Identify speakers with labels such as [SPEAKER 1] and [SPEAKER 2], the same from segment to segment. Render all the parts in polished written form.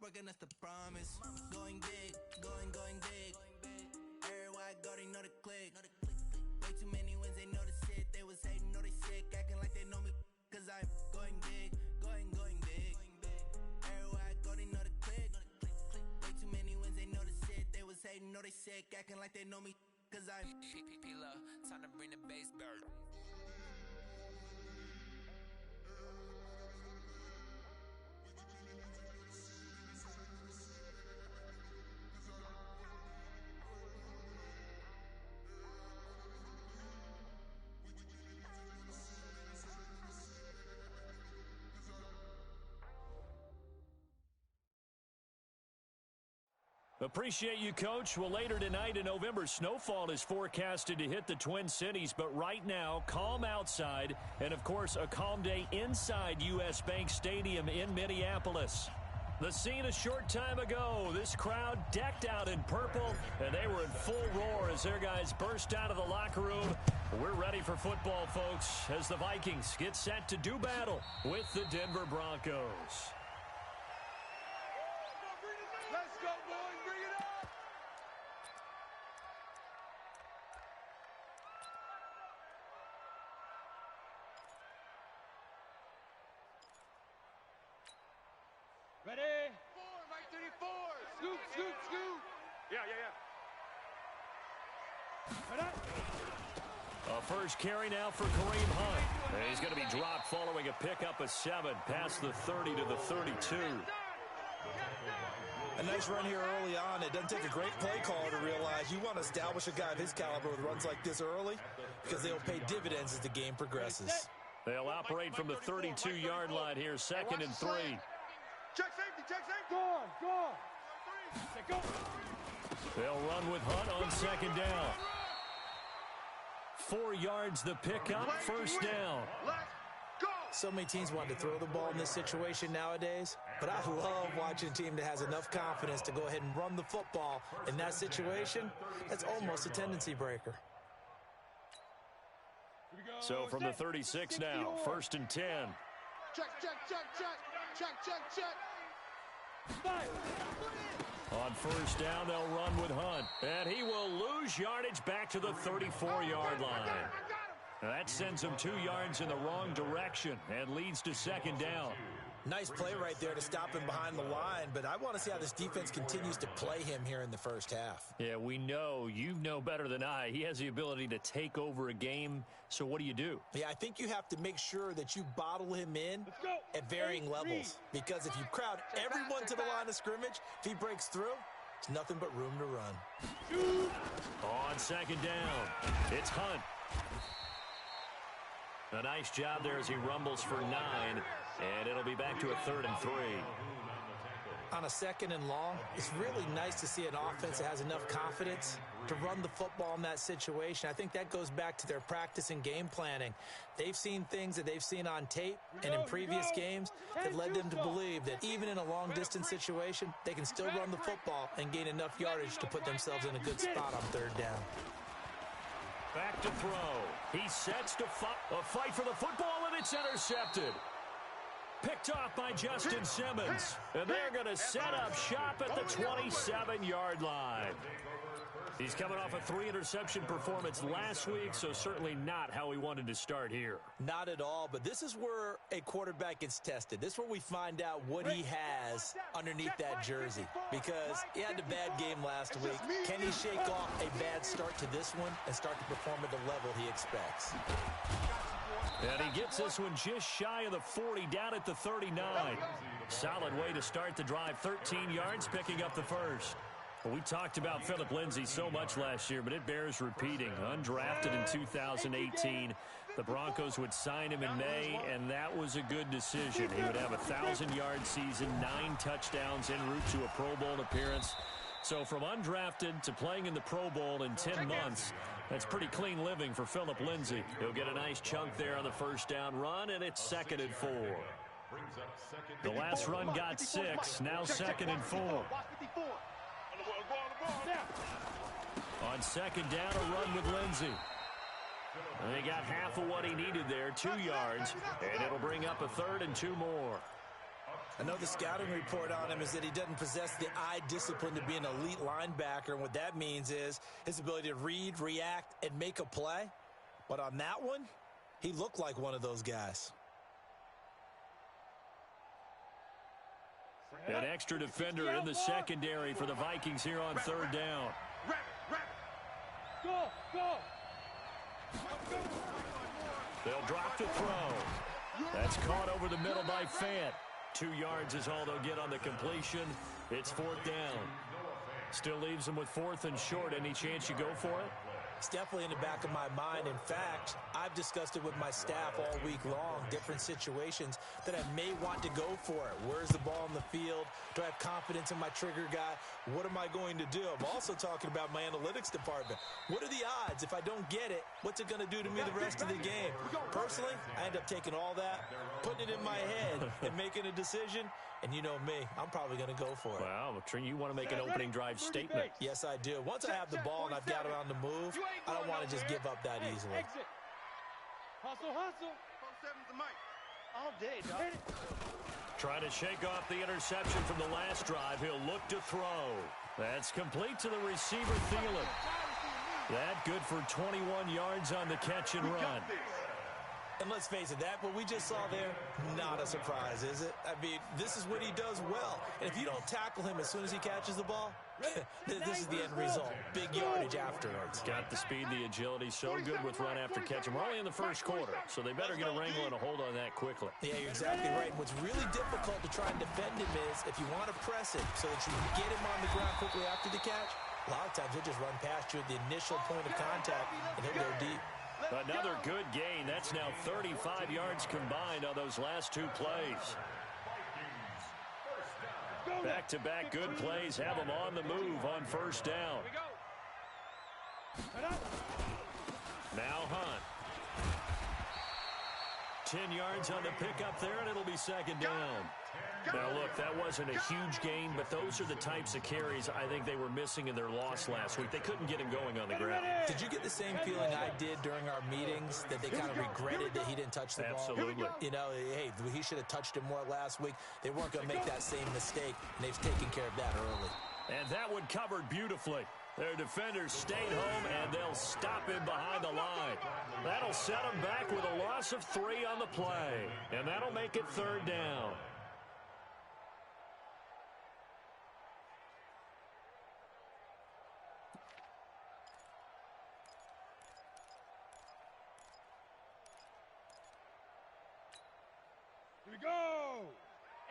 [SPEAKER 1] working, that's the promise. Going big, going big. Everywhere I go, they know the click. Way too many wins, they know the shit. They was hating, know they sick, acting like they know me. Cause I'm going big, going big. Everywhere I go, they know the click. Way too many wins, they know the shit. They was hating, know they sick, acting like they know me. Cause I'm time to bring the bass bird.
[SPEAKER 2] Appreciate you, Coach. Well, later tonight in November, snowfall is forecasted to hit the Twin Cities, but right now, calm outside, and of course, a calm day inside U.S. Bank Stadium in Minneapolis. The scene a short time ago, this crowd decked out in purple, and they were in full roar as their guys burst out of the locker room. We're ready for football, folks, as the Vikings get set to do battle with the Denver Broncos.
[SPEAKER 3] Let's go, boys. Bring it up. Ready? Mike 34. Scoop, scoop, scoop. Yeah. Right up.
[SPEAKER 2] A first carry now for Kareem Hunt. He's going to be dropped following a pickup of 7 past the 30 to the 32.
[SPEAKER 4] A nice run here early on. It doesn't take a great play caller to realize you want to establish a guy of his caliber with runs like this early because they'll pay dividends as the game progresses.
[SPEAKER 2] They'll operate from the 32-yard line here, 2nd and 3.
[SPEAKER 3] Check safety, check safety. Go.
[SPEAKER 2] They'll run with Hunt on 2nd down. 4 yards the pickup, first down.
[SPEAKER 4] So many teams want to throw the ball in this situation nowadays, but I love watching a team that has enough confidence to go ahead and run the football in that situation. That's almost a tendency breaker.
[SPEAKER 2] So from the 36 now, 1st and 10.
[SPEAKER 3] Check.
[SPEAKER 2] On first down, they'll run with Hunt. And he will lose yardage back to the 34-yard line. Now that sends him 2 yards in the wrong direction and leads to 2nd down.
[SPEAKER 4] Nice play right there to stop him behind the line, but I want to see how this defense continues to play him here in the first half.
[SPEAKER 2] Yeah, we know. You know better than I. He has the ability to take over a game, so what do?
[SPEAKER 4] Yeah, I think you have to make sure that you bottle him in at varying levels, because if you crowd everyone to the line of scrimmage, if he breaks through, it's nothing but room to run.
[SPEAKER 2] On 2nd down, it's Hunt. A nice job there as he rumbles for 9, and it'll be back to a 3rd and 3.
[SPEAKER 4] On a 2nd and long, it's really nice to see an offense that has enough confidence to run the football in that situation. I think that goes back to their practice and game planning. They've seen things that they've seen on tape and in previous games that led them to believe that even in a long-distance situation, they can still run the football and gain enough yardage to put themselves in a good spot on 3rd down.
[SPEAKER 2] Back to throw. He sets to fight for the football, and it's intercepted. Picked off by Justin Simmons. And they're going to set up shop at the 27-yard line. He's coming off a 3-interception performance last week, so certainly not how he wanted to start here.
[SPEAKER 4] Not at all, but this is where a quarterback gets tested. This is where we find out what he has underneath that jersey, because he had a bad game last week. Can he shake off a bad start to this one and start to perform at the level he expects?
[SPEAKER 2] And he gets this one just shy of the 40, down at the 39. Solid way to start the drive, 13 yards, picking up the first. Well, we talked about Phillip Lindsay so much last year, but it bears repeating. Undrafted in 2018, the Broncos would sign him in May, and that was a good decision. He would have a 1,000-yard season, 9 touchdowns en route to a Pro Bowl appearance. So from undrafted to playing in the Pro Bowl in 10 months, that's pretty clean living for Phillip Lindsay. He'll get a nice chunk there on the first down run, and it's 2nd and 4. The last run got 6, now 2nd and 4. On 2nd down, a run with Lindsay. And he got half of what he needed there, 2 yards, and it'll bring up a 3rd and 2 more.
[SPEAKER 4] I know the scouting report on him is that he doesn't possess the eye discipline to be an elite linebacker, and what that means is his ability to read, react, and make a play. But on that one, he looked like one of those guys.
[SPEAKER 2] An extra defender in the secondary for the Vikings here on third down.
[SPEAKER 3] Go, go.
[SPEAKER 2] They'll drop the throw. That's caught over the middle by Fant. 2 yards is all they'll get on the completion. It's fourth down. Still leaves them with fourth and short. Any chance you go for it?
[SPEAKER 4] It's definitely in the back of my mind. In fact, I've discussed it with my staff all week long, different situations that I may want to go for it. Where's the ball in the field? Do I have confidence in my trigger guy? What am I going to do? I'm also talking about my analytics department. What are the odds? If I don't get it, what's it going to do to me the rest of the game? Personally, I end up taking all that, putting it in my head, and making a decision. And you know me, I'm probably going to go for it.
[SPEAKER 2] Wow, you want to make an opening drive statement.
[SPEAKER 4] Yes, I do. Once I have the ball and I've got it on the move, I don't want to just give up that easily.
[SPEAKER 3] Hustle, hustle.
[SPEAKER 5] 7's the mic.
[SPEAKER 3] All day, dog.
[SPEAKER 2] Trying to shake off the interception from the last drive. He'll look to throw. That's complete to the receiver, Thielen. That good for 21 yards on the catch and run.
[SPEAKER 4] And let's face it, what we just saw there, not a surprise, is it? I mean, this is what he does well. And if you don't tackle him as soon as he catches the ball, this is the end result. Big yardage afterwards.
[SPEAKER 2] Got the speed, the agility, so good with run after catch. And we're only in the first quarter, so they better get a wrangle and a hold on that quickly.
[SPEAKER 4] Yeah, you're exactly right. And what's really difficult to try and defend him is if you want to press it so that you can get him on the ground quickly after the catch, a lot of times he'll just run past you at the initial point of contact, and he'll go deep.
[SPEAKER 2] Another good gain. That's now 35 yards combined on those last 2 plays. Back-to-back good plays have them on the move on first down. Now Hunt. 10 yards on the pickup there, and it'll be second down. Now, look, that wasn't a huge gain, but those are the types of carries I think they were missing in their loss last week. They couldn't get him going on the ground.
[SPEAKER 4] Did you get the same feeling I did during our meetings, that they kind of regretted that he didn't touch the ball?
[SPEAKER 2] Absolutely.
[SPEAKER 4] You know, hey, he should have touched him more last week. They weren't going to make that same mistake, and they've taken care of that early.
[SPEAKER 2] And that one covered beautifully. Their defenders stayed home, and they'll stop him behind the line. That'll set him back with a loss of 3 on the play, and that'll make it third down.
[SPEAKER 3] Here we go.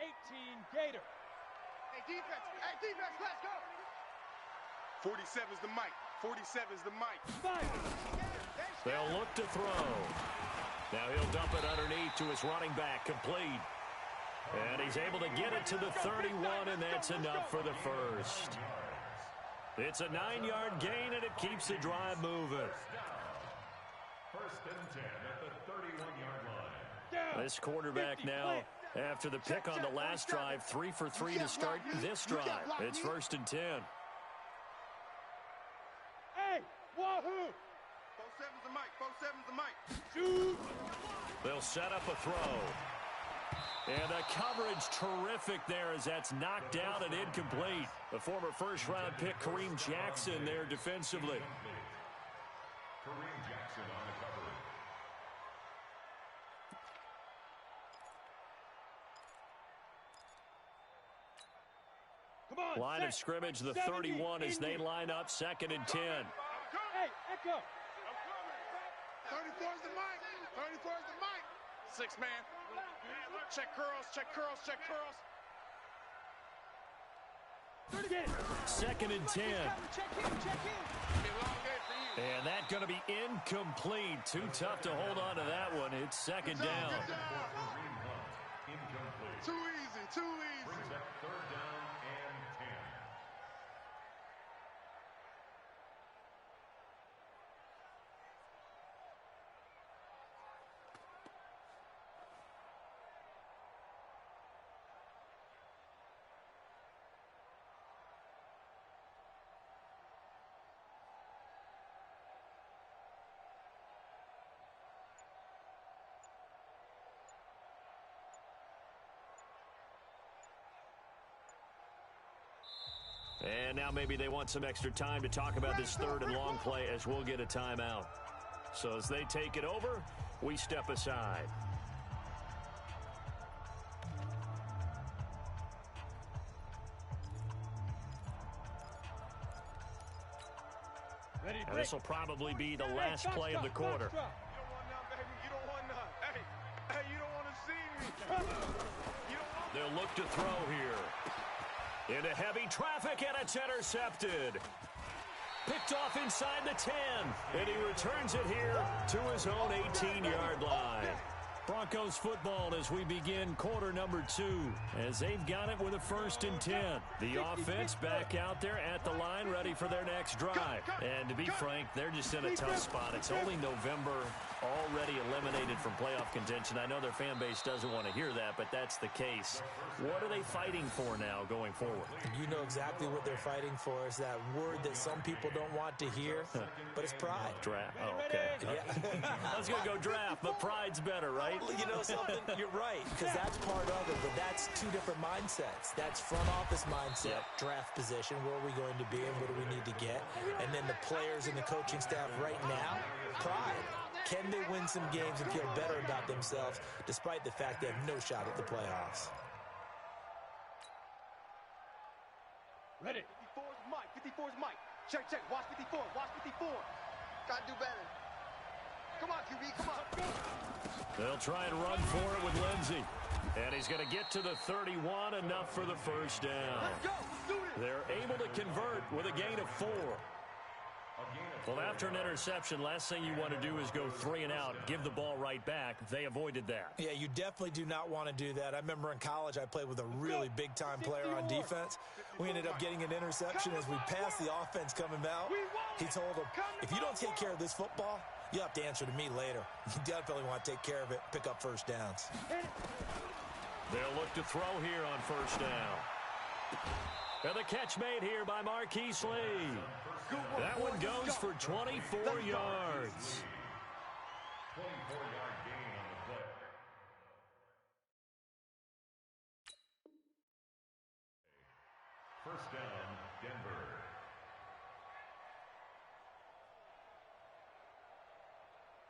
[SPEAKER 3] 18 Gator.
[SPEAKER 5] Hey, defense, let's go. 47's the mic. 47's the mic.
[SPEAKER 2] They'll look to throw. Now he'll dump it underneath to his running back, complete. And he's able to get it to the 31, and that's enough for the first. It's a 9-yard gain, and it keeps the drive moving.
[SPEAKER 6] First and 10 at the 31-yard line.
[SPEAKER 2] This quarterback now, after the pick on the last drive, 3 for 3 to start this drive. It's first and 10.
[SPEAKER 3] Hey, wahoo!
[SPEAKER 5] 47's the mic. 47's the mic.
[SPEAKER 3] Shoot!
[SPEAKER 2] They'll set up a throw. And the coverage terrific there as that's knocked down and incomplete. The former first-round pick, Kareem Jackson, there defensively.
[SPEAKER 6] Kareem Jackson on the cover.
[SPEAKER 3] Come on,
[SPEAKER 2] Line of scrimmage, the 31 as they line up, second and 10.
[SPEAKER 3] Hey, Echo.
[SPEAKER 5] 34's the mic. 34's the mic. 6 man. Check curls, check curls, check curls.
[SPEAKER 2] Second and 10.
[SPEAKER 3] Check in.
[SPEAKER 2] And that going to be incomplete. Too tough to hold on to that one. It's second down.
[SPEAKER 6] Incomplete.
[SPEAKER 5] Too easy, too easy.
[SPEAKER 6] Brings up third down and 10.
[SPEAKER 2] And now maybe they want some extra time to talk about this third and long play as we'll get a timeout. So as they take it over, we step aside. And this will probably be the last play of the quarter.
[SPEAKER 5] You don't want none, baby. You don't want none. Hey, you don't want to see me.
[SPEAKER 2] They'll look to throw here. Into heavy traffic, and it's intercepted. Picked off inside the 10, and he returns it here to his own 18-yard line. Broncos football as we begin quarter number 2, as they've got it with a 1st and 10. The offense back out there at the line, ready for their next drive. And to be frank, they're just in a tough spot. It's only November, already eliminated from playoff contention. I know their fan base doesn't want to hear that, but that's the case. What are they fighting for now going forward?
[SPEAKER 4] You know exactly what they're fighting for. Is that word that some people don't want to hear, but it's pride.
[SPEAKER 2] Draft. Oh, okay.
[SPEAKER 4] Yeah.
[SPEAKER 2] I was going to go draft, but pride's better, right?
[SPEAKER 4] You know something? You're right, because that's part of it, but that's two different mindsets. That's front office mindset, draft position, where are we going to be and what do we need to get? And then the players and the coaching staff right now, pride. Can they win some games and feel better about themselves despite the fact they have no shot at the playoffs?
[SPEAKER 3] Ready.
[SPEAKER 5] 54's Mike. 54's Mike. Check. Watch 54. Watch 54. Gotta do better. Come on, QB. Come on.
[SPEAKER 2] They'll try and run for it with Lindsey. And he's going to get to the 31, enough for the first down.
[SPEAKER 5] Let's go. Let's do this.
[SPEAKER 2] They're able to convert with a gain of 4. Well, after an interception, last thing you want to do is go 3 and out, give the ball right back. They avoided that.
[SPEAKER 4] Yeah, you definitely do not want to do that. I remember in college I played with a really big-time player on defense. We ended up getting an interception as we passed the offense coming out. He told him, if you don't take care of this football, you'll have to answer to me later. You definitely want to take care of it, pick up first downs.
[SPEAKER 2] They'll look to throw here on first down. And the catch made here by Marquise Lee. That one goes for 24 yards.
[SPEAKER 6] 24-yard gain on the play. First down, Denver.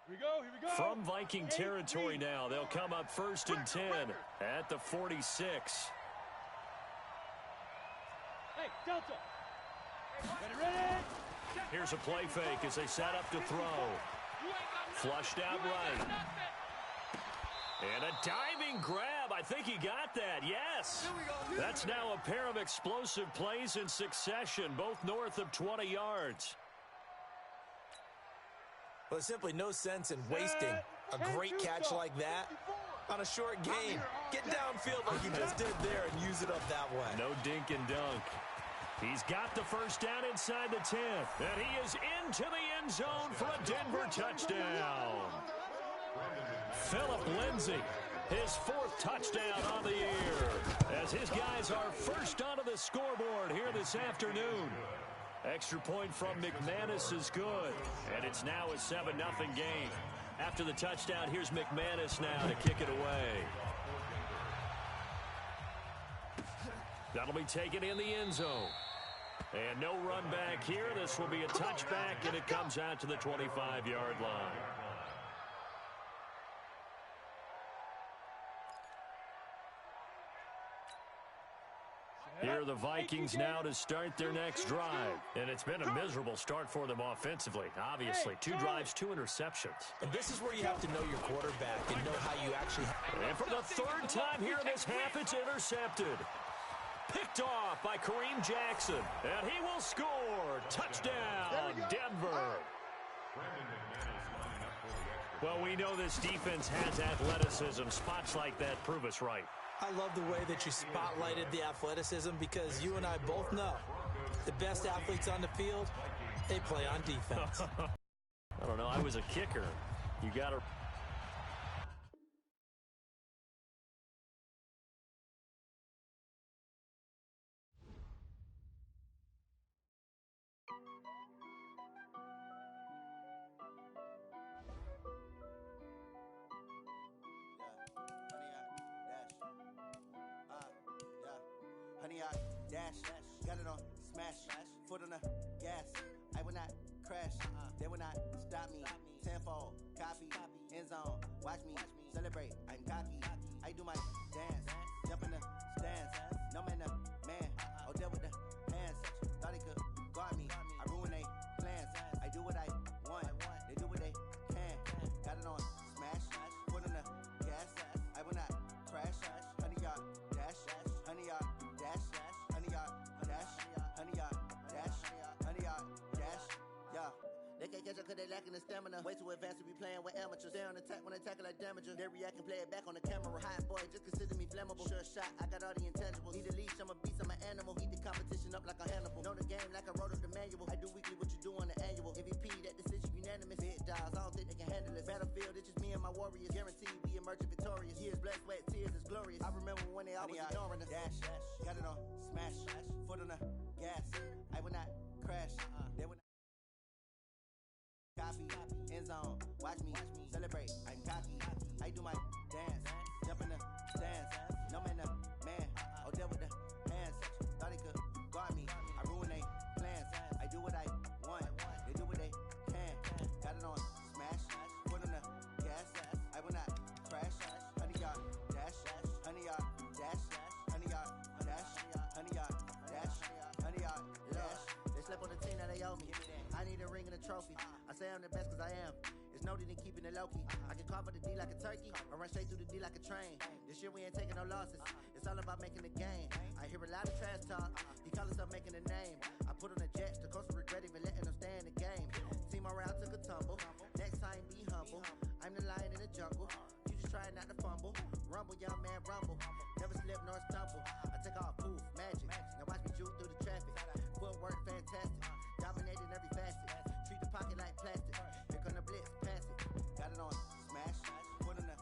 [SPEAKER 3] Here we go.
[SPEAKER 2] From Viking territory now, they'll come up 1st and 10 at the 46.
[SPEAKER 3] Hey, Delta. Ready.
[SPEAKER 2] Here's a play fake as they set up to throw. Flushed out right. And a diving grab. I think he got that. Yes. That's now a pair of explosive plays in succession, both north of 20 yards.
[SPEAKER 4] Well, there's simply no sense in wasting a great catch like that on a short game. Get downfield like he just did there and use it up that way.
[SPEAKER 2] No dink and dunk. He's got the first down inside the 10. And he is into the end zone for a Denver touchdown. Philip Lindsay, his 4th touchdown on the year, as his guys are first onto the scoreboard here this afternoon. Extra point from McManus is good, and it's now a 7-0 game. After the touchdown, here's McManus now to kick it away. That'll be taken in the end zone. And no run back here. This will be a touchback, and it comes out to the 25-yard line. Here are the Vikings now to start their next drive. And it's been a miserable start for them offensively. Obviously, 2 drives, 2 interceptions.
[SPEAKER 4] And this is where you have to know your quarterback and know how you actually...
[SPEAKER 2] And for the 3rd time here in this half, it's intercepted. Picked off by Kareem Jackson. And he will score. Touchdown, Denver. Well, we know this defense has athleticism. Spots like that prove us right.
[SPEAKER 4] I love the way that you spotlighted the athleticism because you and I both know the best athletes on the field, they play on defense.
[SPEAKER 2] I don't know. I was a kicker. You got to...
[SPEAKER 7] Honey, I dash, got it on
[SPEAKER 1] smash, foot on the gas. I will not crash, they will not stop me. Tenfold, copy, end zone, watch me celebrate. I'm cocky, I do my dance, jump in the stands. No man, the man, oh deal with the hands. Thought he could guard me, I ruin they plans. I do what I want, they do what they can. Got it on smash, foot on the gas. I will not crash, 100-yard dash, 100-yard dash, 100-yard dash, 100-yard dash, 100-yard dash. Yeah. They can't catch up cause they lacking the stamina. Way too advanced to be playing with amateurs. They on attack when they tackle like damager. They react and play it back on the camera. Hot boy, just consider me flammable. Sure shot, I got all the intangibles. Need a leash, I'm a beast, I'm an animal. Heat the competition up like a Hannibal. Know the game like I wrote up the manual. I do weekly what you do on the annual. MVP, that decision unanimous. Big dials, I don't think they can handle it. Battlefield, it's just me and my warriors. Guaranteed we emerging victorious. Years, blood, sweat, tears, it's glorious. I remember when they always ignoring us. Dash, got it on smash, foot on the gas. I will not crash, they will not copy, end zone, watch me celebrate. I'm cocky, I do my dance, jump in the stands. No man, the man, oh deal with the hands. Thought he could guard me, I ruin they plans. I do what I want, they do what they can. Got it on smash, foot on the gas. I will not crash, 100-yard dash, 100-yard dash, 100-yard dash, 100-yard dash, 100-yard dash. They slept on the team that they owe me. I need a ring and a trophy. I say I'm the best cause I am. It's noted in keeping it low-key. I can carve for the D like a turkey, or run straight through the D like a train. This year we ain't taking no losses. It's all about making the game. I hear a lot of trash talk. He call himself making a name. I put on the Jets. The coach will regret even letting them stay in the game. Team morale took a tumble. Next time be humble. I'm the lion in the jungle. You just try not to fumble. Rumble, young man, rumble. Never slip nor stumble. I take off, poof, magic. Now watch me juke through the traffic. Footwork fantastic. Dominating every facet. Treat the pocket like plastic. Here come the blitz, pass it. Got it on smash, foot on the gas.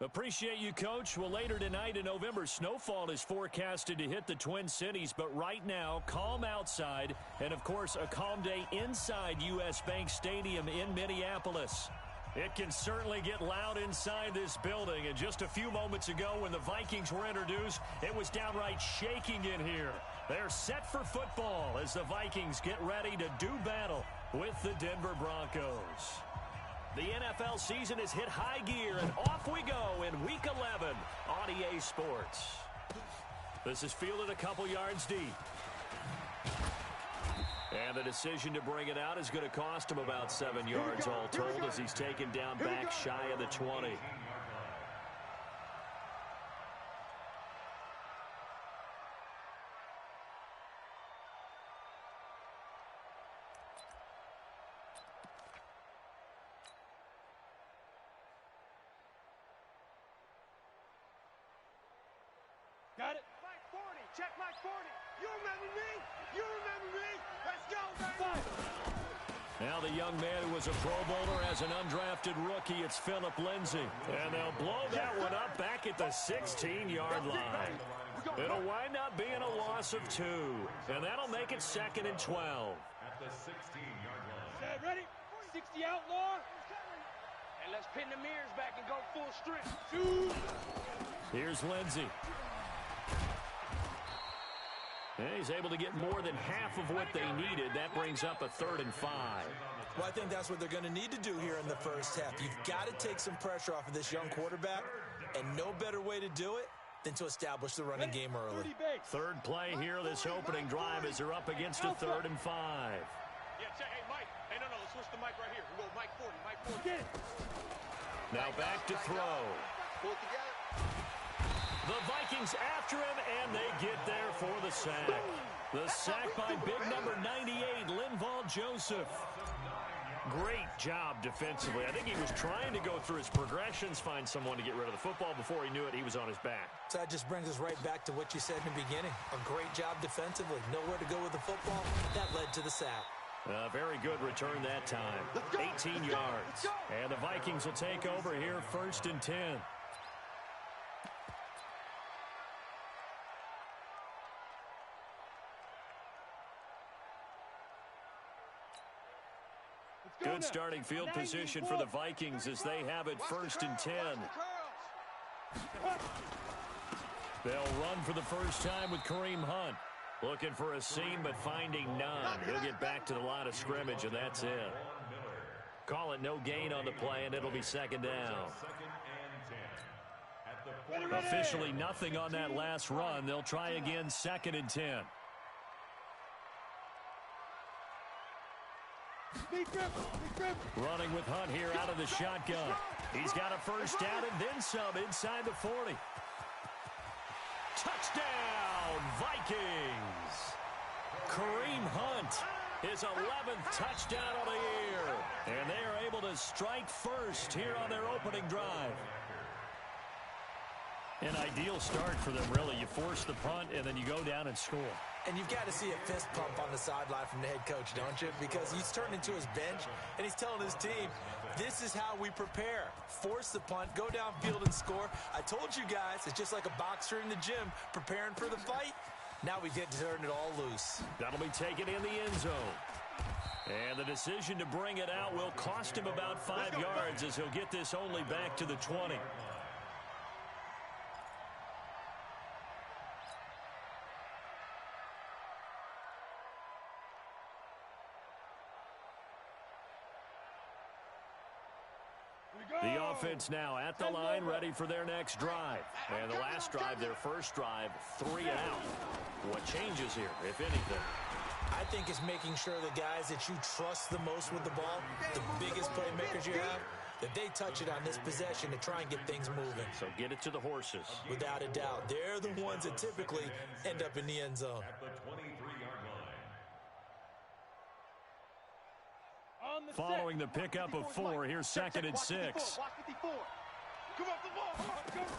[SPEAKER 2] Appreciate you, Coach. Well, later tonight in November, snowfall is forecasted to hit the Twin Cities, but right now, calm outside, and of course, a calm day inside U.S. Bank Stadium in Minneapolis. It can certainly get loud inside this building, and just a few moments ago when the Vikings were introduced, it was downright shaking in here. They're set for football as the Vikings get ready to do battle with the Denver Broncos. The NFL season has hit high gear, and off we go in Week 11 on EA Sports. This is fielded a couple yards deep. And the decision to bring it out is going to cost him about 7 yards all told as he's taken down back shy of the 20.
[SPEAKER 3] Got it.
[SPEAKER 5] Mike 40, check Mike 40. You remember me? You remember me? Let's go, baby.
[SPEAKER 2] Now the young man who was a Pro Bowler as an undrafted rookie, it's Philip Lindsay. And they'll blow that one up back at the 16-yard line. It'll wind up being a loss of 2. And that'll make it 2nd and 12.
[SPEAKER 6] At the 16-yard line.
[SPEAKER 3] Set, ready? 60 outlaw.
[SPEAKER 5] And let's pin the mirrors back and go full strip.
[SPEAKER 3] Shoot.
[SPEAKER 2] Here's Lindsay. And he's able to get more than half of what they needed. That brings up a 3rd and 5.
[SPEAKER 4] Well, I think that's what they're going to need to do here in the first half. You've got to take some pressure off of this young quarterback, and no better way to do it than to establish the running game early.
[SPEAKER 2] Third play here, this opening drive as they're up against a 3rd and 5.
[SPEAKER 5] Yeah, check. Hey, Mike. Hey, no, let's switch the mic right here. We go Mike 40, Mike 40.
[SPEAKER 3] Get it.
[SPEAKER 2] Now back to throw.
[SPEAKER 5] Pull it together.
[SPEAKER 2] The Vikings after him, and they get there for the sack. The sack by big number 98, Linval Joseph. Great job defensively. I think he was trying to go through his progressions, find someone to get rid of the football. Before he knew it, he was on his back.
[SPEAKER 4] So that just brings us right back to what you said in the beginning. A great job defensively. Nowhere to go with the football. That led to the sack.
[SPEAKER 2] Very good return that time. 18 yards. And the Vikings will take over here 1st and 10. Good starting field position for the Vikings as they have it 1st and 10. They'll run for the first time with Kareem Hunt. Looking for a seam, but finding none. He'll get back to the line of scrimmage, and that's it. Call it no gain on the play, and it'll be second down. Officially nothing on that last run. They'll try again, 2nd and 10. Running with Hunt here out of the shotgun. He's got a first down and then some inside the 40. Touchdown, Vikings! Kareem Hunt, his 11th touchdown of the year. And they are able to strike first here on their opening drive. An ideal start for them, really. You force the punt, and then you go down and score.
[SPEAKER 4] And you've got to see a fist pump on the sideline from the head coach, don't you? Because he's turned into his bench, and he's telling his team, this is how we prepare. Force the punt, go downfield and score. I told you guys, it's just like a boxer in the gym preparing for the fight. Now we get to turn it all loose.
[SPEAKER 2] That'll be taken in the end zone. And the decision to bring it out will cost him about 5 yards as he'll get this only back to the 20. The offense now at the line, ready for their next drive. And the last drive, their first drive, 3 and out. What changes here, if anything?
[SPEAKER 4] I think it's making sure the guys that you trust the most with the ball, the biggest playmakers you have, that they touch it on this possession to try and get things moving.
[SPEAKER 2] So get it to the horses.
[SPEAKER 4] Without a doubt. They're the ones that typically end up in the end zone.
[SPEAKER 6] At the 23-yard line.
[SPEAKER 2] Following the pickup of 4, here's 2nd and 6.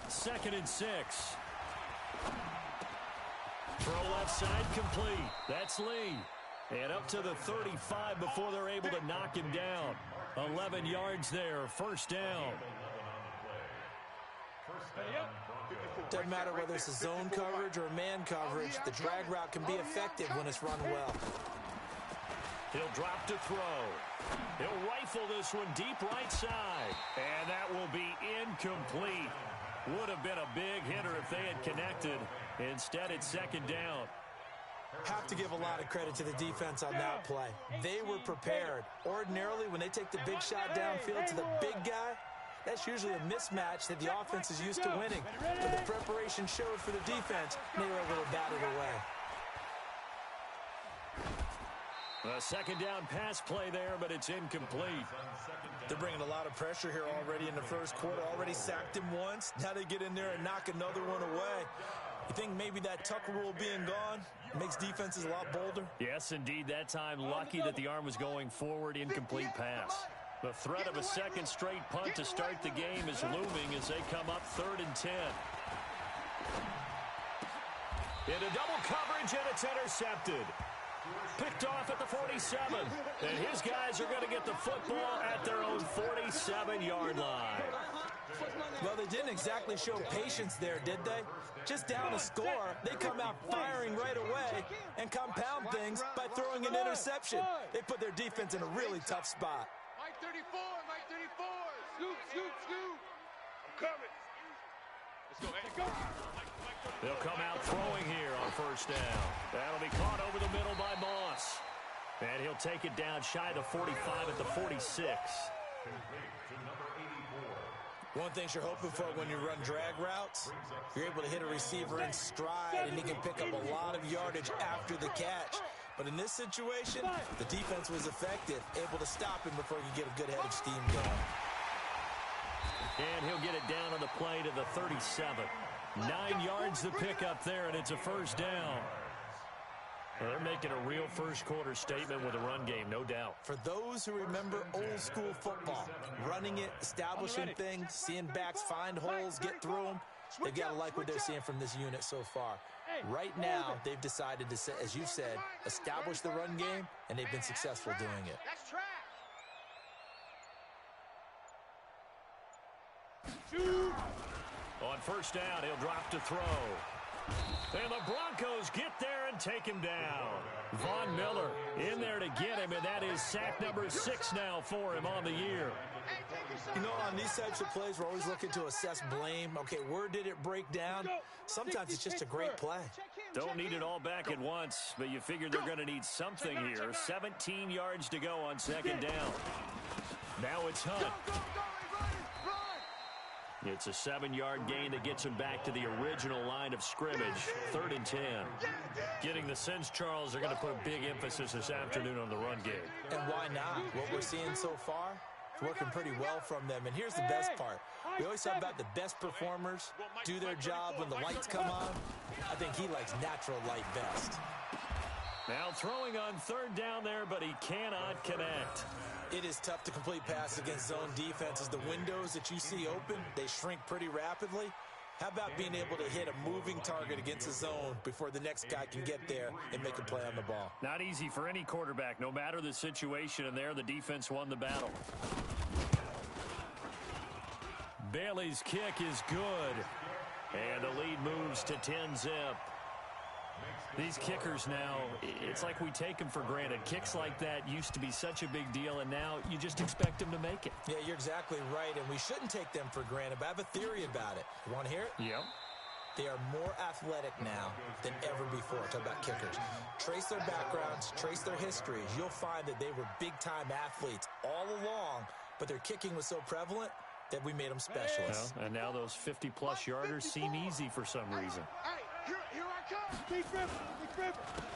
[SPEAKER 2] 2nd and 6. Throw left side complete. That's Lee. And up to the 35 before they're able to knock him down. 11 yards there, first down.
[SPEAKER 4] Doesn't matter whether it's a zone coverage or a man coverage, the drag route can be effective when it's run well.
[SPEAKER 2] He'll drop to throw. He'll rifle this one deep right side. And that will be incomplete. Would have been a big hitter if they had connected. Instead, it's second down.
[SPEAKER 4] Have to give a lot of credit to the defense on that play. They were prepared. Ordinarily, when they take the big shot downfield to the big guy, that's usually a mismatch that the offense is used to winning. But the preparation showed for the defense, and they were able to bat it away.
[SPEAKER 2] A second down pass play there, but it's incomplete.
[SPEAKER 4] They're bringing a lot of pressure here already in the first quarter. Already sacked him once. Now they get in there and knock another one away. You think maybe that Tucker rule being gone makes defenses a lot bolder?
[SPEAKER 2] Yes, indeed. That time, lucky that the arm was going forward. Incomplete pass. The threat of a second straight punt to start the game is looming as they come up 3rd and 10. Into double coverage, and it's intercepted. Picked off at the 47. And his guys are going to get the football at their own 47-yard line.
[SPEAKER 4] Well, they didn't exactly show patience there, did they? Just down a score, they come out firing right away and compound things by throwing an interception. They put their defense in a really tough spot.
[SPEAKER 5] Mike 34, Mike 34. Scoop, scoop, scoop. I'm coming. Let's go,
[SPEAKER 2] They'll come out throwing here on first down. That'll be caught over the middle by Moss. And he'll take it down shy of the 45 at the 46.
[SPEAKER 4] One thing you're hoping for when you run drag routes, you're able to hit a receiver in stride, and he can pick up a lot of yardage after the catch. But in this situation, the defense was effective, able to stop him before he could get a good head of steam going.
[SPEAKER 2] And he'll get it down on the play to the 37. 9 yards to pick up there, and it's a first down. Well, they're making a real first-quarter statement with a run game, no doubt.
[SPEAKER 4] For those who remember old-school football, running it, establishing things, seeing backs find holes, get through them, they've got to like what they're seeing from this unit so far. Right now, they've decided to, as you've said, establish the run game, and they've been successful doing it.
[SPEAKER 5] That's trash.
[SPEAKER 2] On first down, he'll drop to throw. And the Broncos get there and take him down. Von Miller in there to get him, and that is sack number 6 now for him on the year.
[SPEAKER 4] You know, on these types of plays, we're always looking to assess blame. Okay, where did it break down? Sometimes it's just a great play.
[SPEAKER 2] Don't need it all back at once, but you figure they're going to need something here. 17 yards to go on second down. Now it's Hunt. It's a 7-yard gain that gets him back to the original line of scrimmage. 3rd and 10. Getting the sense, Charles, they're going to put a big emphasis this afternoon on the run game.
[SPEAKER 4] And why not? What we're seeing so far, it's working pretty well from them. And here's the best part. We always talk about the best performers do their job when the lights come on. I think he likes natural light best.
[SPEAKER 2] Now throwing on 3rd down there, but he cannot connect.
[SPEAKER 4] It is tough to complete passes against zone defenses. The windows that you see open, they shrink pretty rapidly. How about being able to hit a moving target against the zone before the next guy can get there and make a play on the ball?
[SPEAKER 2] Not easy for any quarterback, no matter the situation, and there the defense won the battle. Bailey's kick is good, and the lead moves to 10-zip. These kickers now, it's like we take them for granted. Kicks like that used to be such a big deal, and now you just expect them to make it.
[SPEAKER 4] Yeah, you're exactly right, and we shouldn't take them for granted, but I have a theory about it. You want to hear it?
[SPEAKER 2] Yep.
[SPEAKER 4] They are more athletic now than ever before. Talk about kickers. Trace their backgrounds, trace their histories. You'll find that they were big-time athletes all along, but their kicking was so prevalent that we made them specialists.
[SPEAKER 2] Well, and now those 50-plus yarders seem easy for some reason.
[SPEAKER 5] Here I come.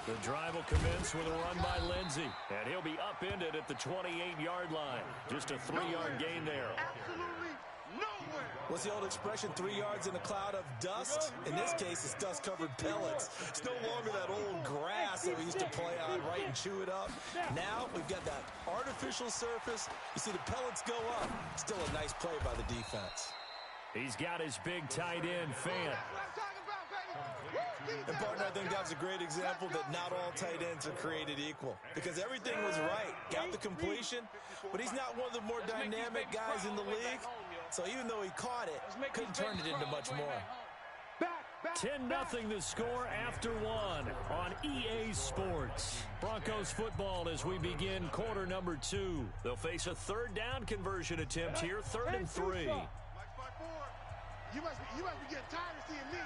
[SPEAKER 2] The drive will commence with a run by Lindsey, and he'll be upended at the 28-yard line. Just a 3-yard gain there.
[SPEAKER 5] Absolutely nowhere.
[SPEAKER 4] What's the old expression, 3 yards in a cloud of dust? In this case, it's dust-covered pellets. It's no longer that old grass that we used to play on, right, and chew it up. Now we've got that artificial surface. You see the pellets go up. Still a nice play by the defense.
[SPEAKER 2] He's got his big tight end, Fant.
[SPEAKER 4] And, partner, I think that was a great example that not all tight ends are created equal. Because everything was right. Got the completion, but he's not one of the more dynamic guys in the league. So even though he caught it, couldn't turn it into much more.
[SPEAKER 2] 10-0 the score after 1 on EA Sports. Broncos football as we begin quarter number 2. They'll face a 3rd down conversion attempt here, 3rd and 3.
[SPEAKER 5] You must be getting tired of seeing me.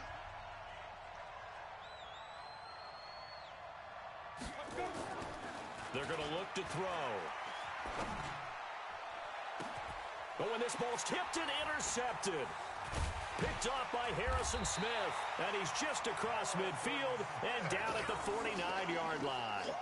[SPEAKER 2] They're going to look to throw. But when this ball's tipped and intercepted. Picked off by Harrison Smith. And he's just across midfield and down at the 49-yard line.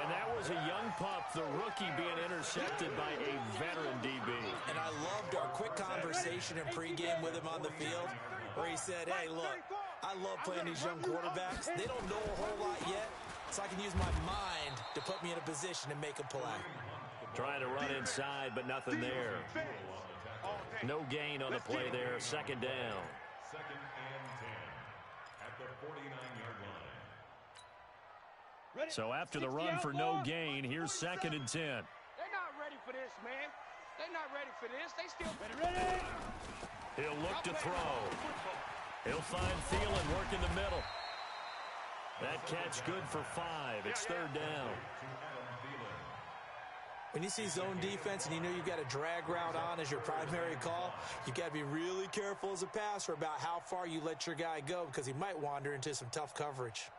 [SPEAKER 2] And that was a young pup, the rookie, being intercepted by a veteran DB.
[SPEAKER 4] And I loved our quick conversation in pregame with him on the field where he said, hey, look, I love playing these young quarterbacks. They don't know a whole lot yet, so I can use my mind to put me in a position to make a play.
[SPEAKER 2] Trying to run inside, but nothing there. No gain on the play there. 2nd down.
[SPEAKER 6] 2nd and 10 at the 49-yard line.
[SPEAKER 2] So after the run for no gain, here's 2nd and 10.
[SPEAKER 3] They're not ready for this, man. They're not ready for this. They still ready.
[SPEAKER 2] He'll look to throw. He'll find Thielen working the middle. That catch good for 5. It's 3rd down.
[SPEAKER 4] When you see zone defense and you know you've got a drag route on as your primary call, you've got to be really careful as a passer about how far you let your guy go because he might wander into some tough coverage.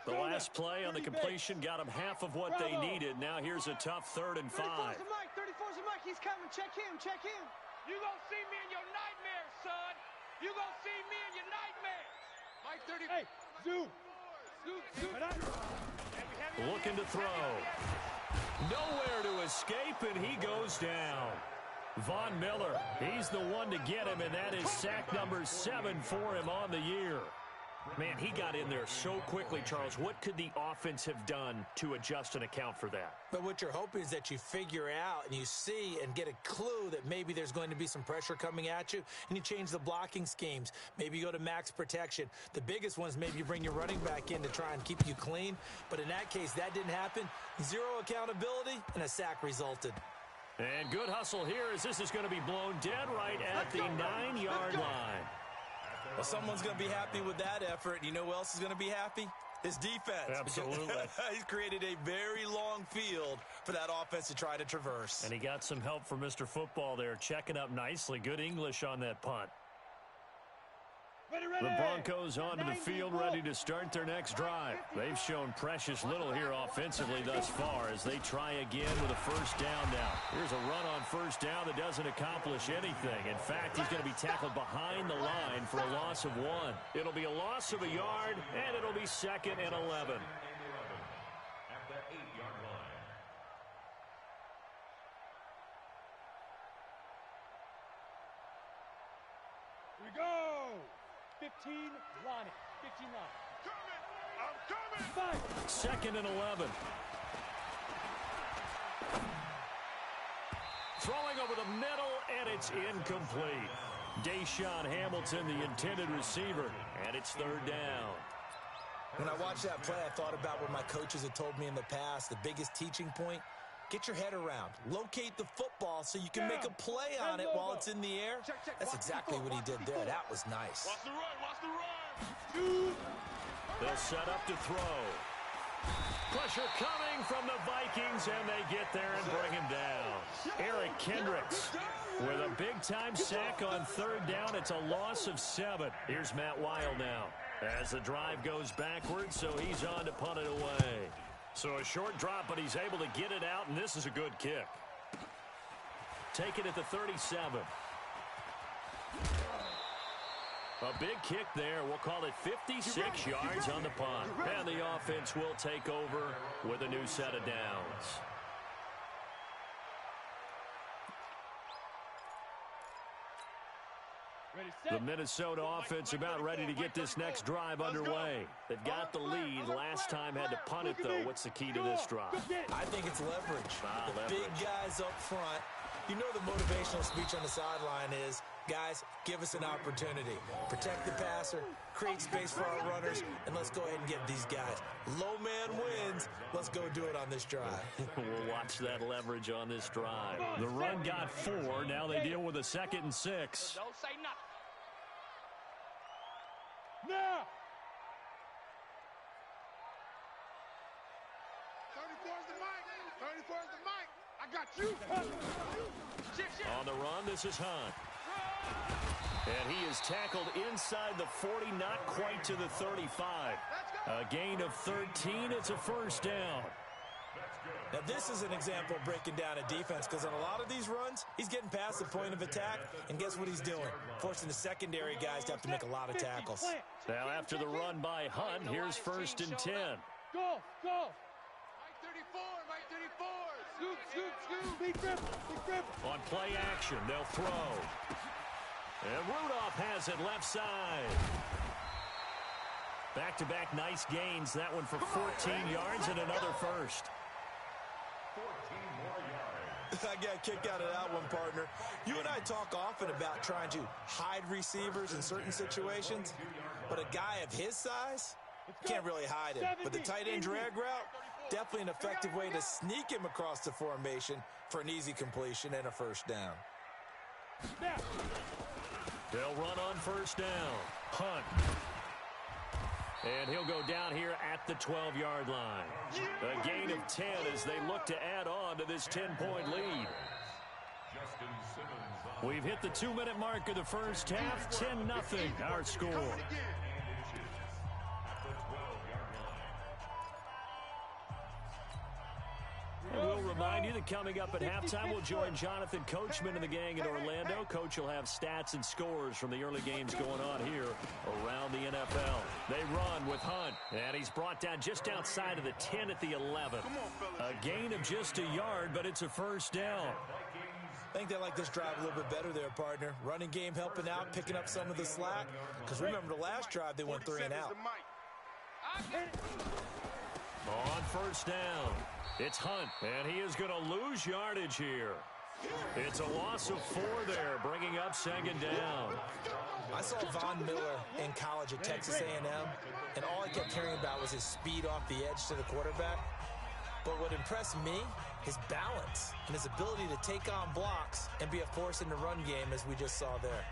[SPEAKER 2] The last play on the completion got him half of what they needed. Now here's a tough 3rd and 5.
[SPEAKER 3] 34's the mic. 34's the mic. He's coming. Check him. Check him. You gonna see me in your nightmares, son. You gonna see me in your nightmares. Mike 30. Hey, zoom.
[SPEAKER 2] Looking to throw. Nowhere to escape, and he goes down. Von Miller, he's the one to get him, and that is sack number 7 for him on the year. Man, he got in there so quickly, Charles. What could the offense have done to adjust and account for that?
[SPEAKER 4] But what you're hoping is that you figure out and you see and get a clue that maybe there's going to be some pressure coming at you, and you change the blocking schemes. Maybe you go to max protection. The biggest one is maybe you bring your running back in to try and keep you clean. But in that case, that didn't happen. 0 accountability, and a sack resulted.
[SPEAKER 2] And good hustle here as this is going to be blown dead right at the 9-yard line.
[SPEAKER 4] Well, someone's going to be happy with that effort. You know who else is going to be happy? His defense.
[SPEAKER 2] Absolutely.
[SPEAKER 4] He's created a very long field for that offense to try to traverse.
[SPEAKER 2] And he got some help from Mr. Football there, checking up nicely. Good English on that punt. The Broncos onto the field, ready to start their next drive. They've shown precious little here offensively thus far as they try again with a first down now. Here's a run on first down that doesn't accomplish anything. In fact, he's going to be tackled behind the line for a loss of 1. It'll be a loss of a yard, and it'll be 2nd and 11.
[SPEAKER 6] At the 8-yard line.
[SPEAKER 3] Here we go. 15, Lonnie. 15 line. I'm coming.
[SPEAKER 2] 2nd and 11. Throwing over the middle, and it's incomplete. Deshaun Hamilton, the intended receiver, and it's 3rd down.
[SPEAKER 4] When I watched that play, I thought about what my coaches had told me in the past. The biggest teaching point, get your head around. Locate the football so you can make a play on it while it's in the air. That's exactly what he did there. That was nice.
[SPEAKER 3] Watch the run. Watch the run.
[SPEAKER 2] They'll set up to throw. Pressure coming from the Vikings, and they get there and bring him down. Eric Kendricks with a big-time sack on 3rd down. It's a loss of 7. Here's Matt Weil now as the drive goes backwards, so he's on to punt it away. So a short drop, but he's able to get it out, and this is a good kick. Take it at the 37. A big kick there. We'll call it 56 yards on the punt. And the offense will take over with a new set of downs. The Minnesota offense about ready to get this next drive underway. They've got the lead. Last time had to punt it, though. What's the key to this drive?
[SPEAKER 4] I think it's leverage. The
[SPEAKER 2] Leverage.
[SPEAKER 4] big guys up front. You know the motivational speech on the sideline is, guys, give us an opportunity. Protect the passer, create space for our runners, and let's go ahead and get these guys. Low man wins. Let's go do it on this drive.
[SPEAKER 2] We'll watch that leverage on this drive. The run got 4. Now they deal with a 2nd and 6.
[SPEAKER 3] Don't say nothing. Now.
[SPEAKER 5] 34's the mic. 34's the mic. I got you.
[SPEAKER 2] On the run, this is Hunt. And he is tackled inside the 40, not quite to the 35. A gain of 13. It's a first down.
[SPEAKER 4] Now, this is an example of breaking down a defense because on a lot of these runs, he's getting past the point of attack, and guess what he's doing? Forcing the secondary guys to have to make a lot of tackles.
[SPEAKER 2] Now, after the run by Hunt, here's 1st and 10.
[SPEAKER 3] Go.
[SPEAKER 5] Mike 34. Mike 34. Scoop.
[SPEAKER 3] Big dribble.
[SPEAKER 2] On play action, they'll throw. And Rudolph has it left side. Back-to-back nice gains. That one for 14 yards and another first.
[SPEAKER 6] 14 more yards.
[SPEAKER 4] I got a kick out of that one, partner. You and I talk often about trying to hide receivers in certain situations, but a guy of his size can't really hide him. But the tight end drag route, definitely an effective way to sneak him across the formation for an easy completion and a first down.
[SPEAKER 2] They'll run on first down. Hunt. And he'll go down here at the 12-yard line. A gain of 10 as they look to add on to this 10-point lead.
[SPEAKER 6] Justin Simmons on
[SPEAKER 2] We've hit the 2-minute mark of the first half. 10-0 our score.
[SPEAKER 6] at the 12-yard line.
[SPEAKER 2] We'll remind you that coming up at halftime, we'll join Jonathan Coachman and the gang in Orlando. Coach will have stats and scores from the early games going on here around the NFL. They run with Hunt, and he's brought down just outside of the 10 at the 11. A gain of just a yard, but it's a first down.
[SPEAKER 4] I think they like this drive a little bit better there, partner. Running game helping out, picking up some of the slack. Because remember the last drive, they went 3 and out.
[SPEAKER 2] On first down, it's Hunt, and he is going to lose yardage here. It's a loss of 4 there, bringing up 2nd down.
[SPEAKER 4] I saw Von Miller in college at Texas A&M, and all I kept hearing about was his speed off the edge to the quarterback. But what impressed me, his balance and his ability to take on blocks and be a force in the run game, as we just saw there.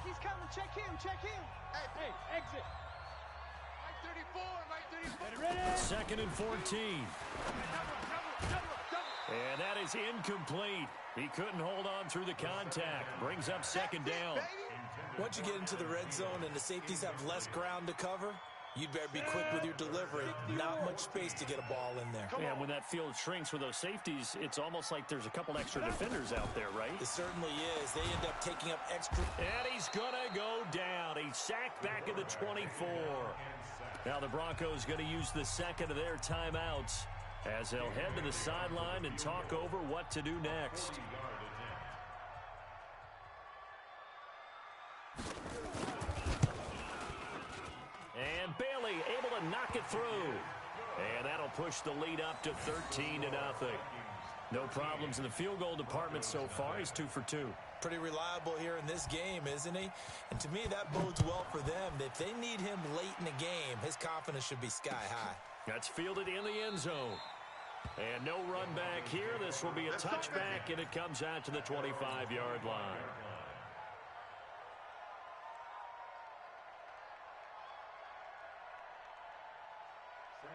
[SPEAKER 3] he's coming. Check him, check him. Hey, exit. Mike 34, Mike 34. Ready?
[SPEAKER 2] Second and 14. And that is incomplete. He couldn't hold on through the contact. Brings up second down.
[SPEAKER 4] Once you get into the red zone and the safeties have less ground to cover, you'd better be quick with your delivery. Not much space to get a ball in there.
[SPEAKER 2] Yeah, when that field shrinks with those safeties, it's almost like there's a couple extra defenders out there, right?
[SPEAKER 4] It certainly is. They end up taking up extra.
[SPEAKER 2] And he's going to go down. He's sacked back at the 24. Now the Broncos going to use the second of their timeouts as they'll head to the sideline and talk over what to do next. And Bailey able to knock it through. And that'll push the lead up to 13-0. No problems in the field goal department so far. He's 2 for 2.
[SPEAKER 4] Pretty reliable here in this game, isn't he? And to me, that bodes well for them. If they need him late in the game, his confidence should be sky high.
[SPEAKER 2] That's fielded in the end zone. And no run back here. This will be a touchback, and it comes out to the 25-yard line.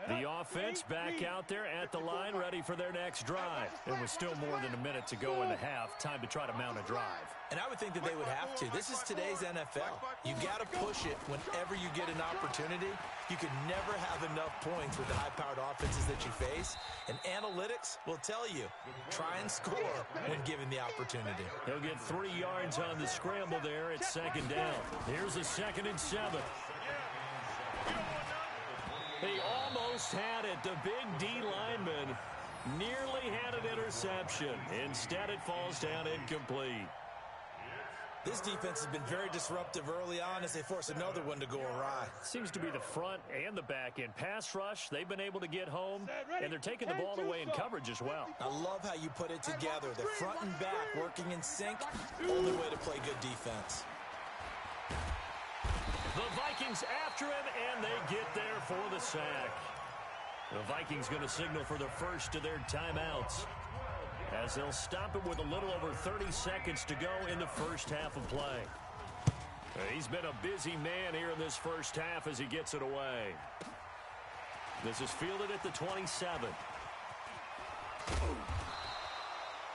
[SPEAKER 2] The offense back out there at the line, ready for their next drive. And with still more than a minute to go in the half, time to try to mount a drive.
[SPEAKER 4] And I would think that they would have to. This is today's NFL. You got to push it whenever you get an opportunity. You can never have enough points with the high-powered offenses that you face. And analytics will tell you, try and score when given the opportunity.
[SPEAKER 2] He'll get 3 yards on the scramble there at second down. Here's a 2nd and 7. He almost had it. The big D lineman nearly had an interception. Instead, it falls down incomplete.
[SPEAKER 4] This defense has been very disruptive early on as they force another one to go awry.
[SPEAKER 2] Seems to be the front and the back end. Pass rush, they've been able to get home, and they're taking the ball away in coverage as well.
[SPEAKER 4] I love how you put it together. The front and back working in sync. Only way to play good defense.
[SPEAKER 2] The Vikings after him, and they get there for the sack. The Vikings going to signal for the first of their timeouts as they'll stop him with a little over 30 seconds to go in the first half of play. He's been a busy man here in this first half as he gets it away. This is fielded at the 27.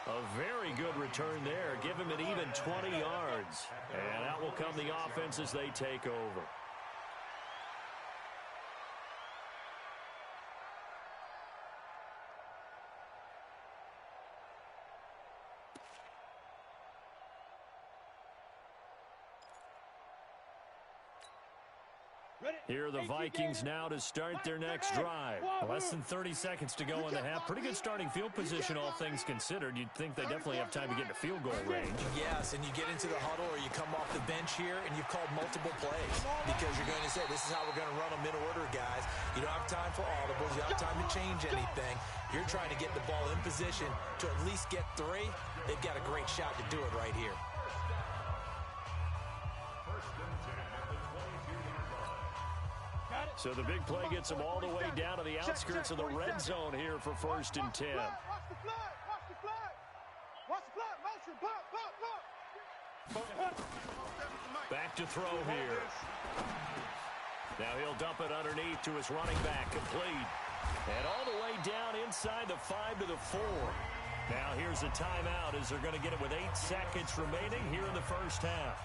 [SPEAKER 2] A very good return there. Give him an even 20 yards. And out will come the offense as they take over. Here are the Vikings now to start their next drive. Less than 30 seconds to go in the half. Pretty good starting field position, all things considered. You'd think they definitely have time to get into field goal range.
[SPEAKER 4] Yes, and you get into the huddle or you come off the bench here and you've called multiple plays because you're going to say, this is how we're going to run them in order, guys. You don't have time for audibles. You don't have time to change anything. You're trying to get the ball in position to at least get 3. They've got a great shot to do it right here.
[SPEAKER 2] So the big play gets them all the way down to the outskirts of the red zone here for 1st and 10.
[SPEAKER 3] Watch the flag, watch the flag. Watch the flag, motion, pop.
[SPEAKER 2] Back to throw here. Now he'll dump it underneath to his running back, complete. And all the way down inside the 5 to the 4. Now here's a timeout as they're going to get it with 8 seconds remaining here in the first half.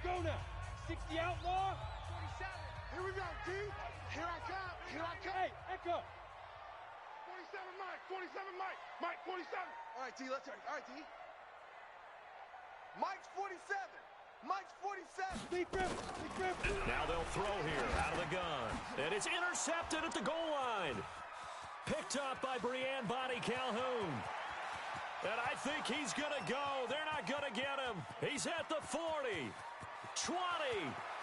[SPEAKER 3] Go now. 60 outlaw. 47. Here we go, T. Here I come. Here I come. Hey, echo. 47 Mike. 47 Mike. Mike 47.
[SPEAKER 5] All right, T, let's hurry. All right, T. Mike's 47. Mike's 47.
[SPEAKER 3] Deep rip. Deep rip.
[SPEAKER 2] Now they'll throw here out of the gun. And it's intercepted at the goal line. Picked up by Breanne Bonnie Calhoun. And I think he's going to go. They're not going to get him. He's at the 40. 20,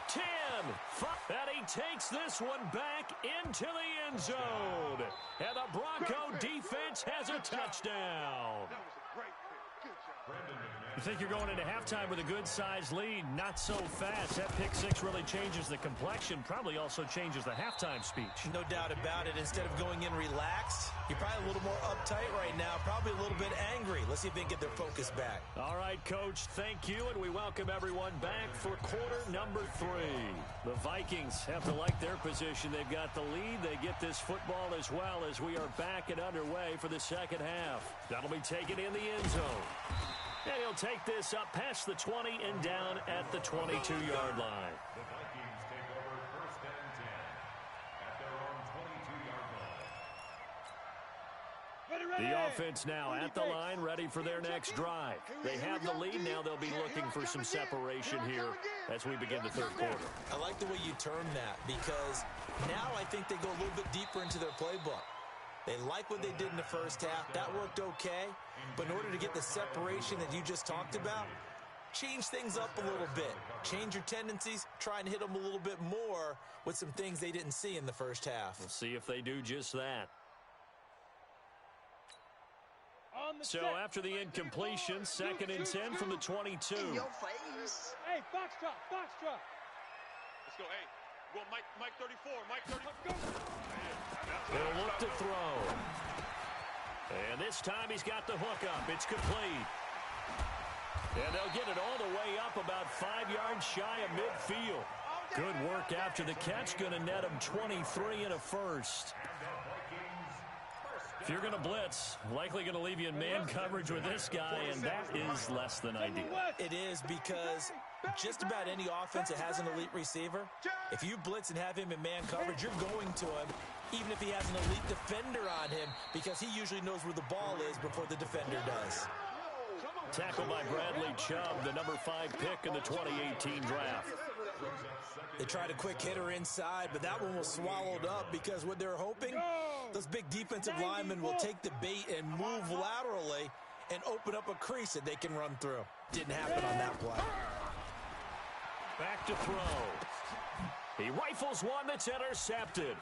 [SPEAKER 2] 10, 5, and he takes this one back into the end zone. And the Bronco defense has a touchdown.
[SPEAKER 3] That was a great pick. Good job.
[SPEAKER 2] You think you're going into halftime with a good-sized lead? Not so fast. That pick six really changes the complexion, probably also changes the halftime speech.
[SPEAKER 4] No doubt about it. Instead of going in relaxed, you're probably a little more uptight right now, probably a little bit angry. Let's see if they can get their focus back.
[SPEAKER 2] All right, Coach, thank you, and we welcome everyone back for quarter number 3. The Vikings have to like their position. They've got the lead. They get this football as well as we are back and underway for the second half. That'll be taken in the end zone. And he'll take this up past the 20 and down at the 22-yard line.
[SPEAKER 6] The Vikings take over 1st and 10 at their own 22-yard line.
[SPEAKER 2] The offense now at the line, ready for their next drive. They have the lead. Now they'll be looking for some separation here as we begin the third quarter.
[SPEAKER 4] I like the way you term that because now I think they go a little bit deeper into their playbook. They like what they did in the first half. That worked okay. But in order to get the separation that you just talked about, change things up a little bit. Change your tendencies. Try and hit them a little bit more with some things they didn't see in the first half.
[SPEAKER 2] We'll see if they do just that. So after the incompletion, 2nd and 10 from the 22.
[SPEAKER 5] In your face.
[SPEAKER 3] Hey, foxtrot, foxtrot.
[SPEAKER 7] Let's go, hey. Well, Mike 34, Mike 34.
[SPEAKER 2] They'll look to throw. And this time he's got the hook up. It's complete. And they'll get it all the way up about 5 yards shy of midfield. Good work after the catch. Going to net him 23 and a first. If you're going to blitz, likely going to leave you in man coverage with this guy, and that is less than ideal.
[SPEAKER 4] It is because just about any offense that has an elite receiver, if you blitz and have him in man coverage, you're going to him, even if he has an elite defender on him, because he usually knows where the ball is before the defender does.
[SPEAKER 2] Tackled by Bradley Chubb, the number 5 pick in the 2018 draft.
[SPEAKER 4] They tried a quick hitter inside, but that one was swallowed up because what they're hoping, those big defensive linemen will take the bait and move laterally and open up a crease that they can run through. Didn't happen on that play.
[SPEAKER 2] Back to throw. He rifles one that's intercepted.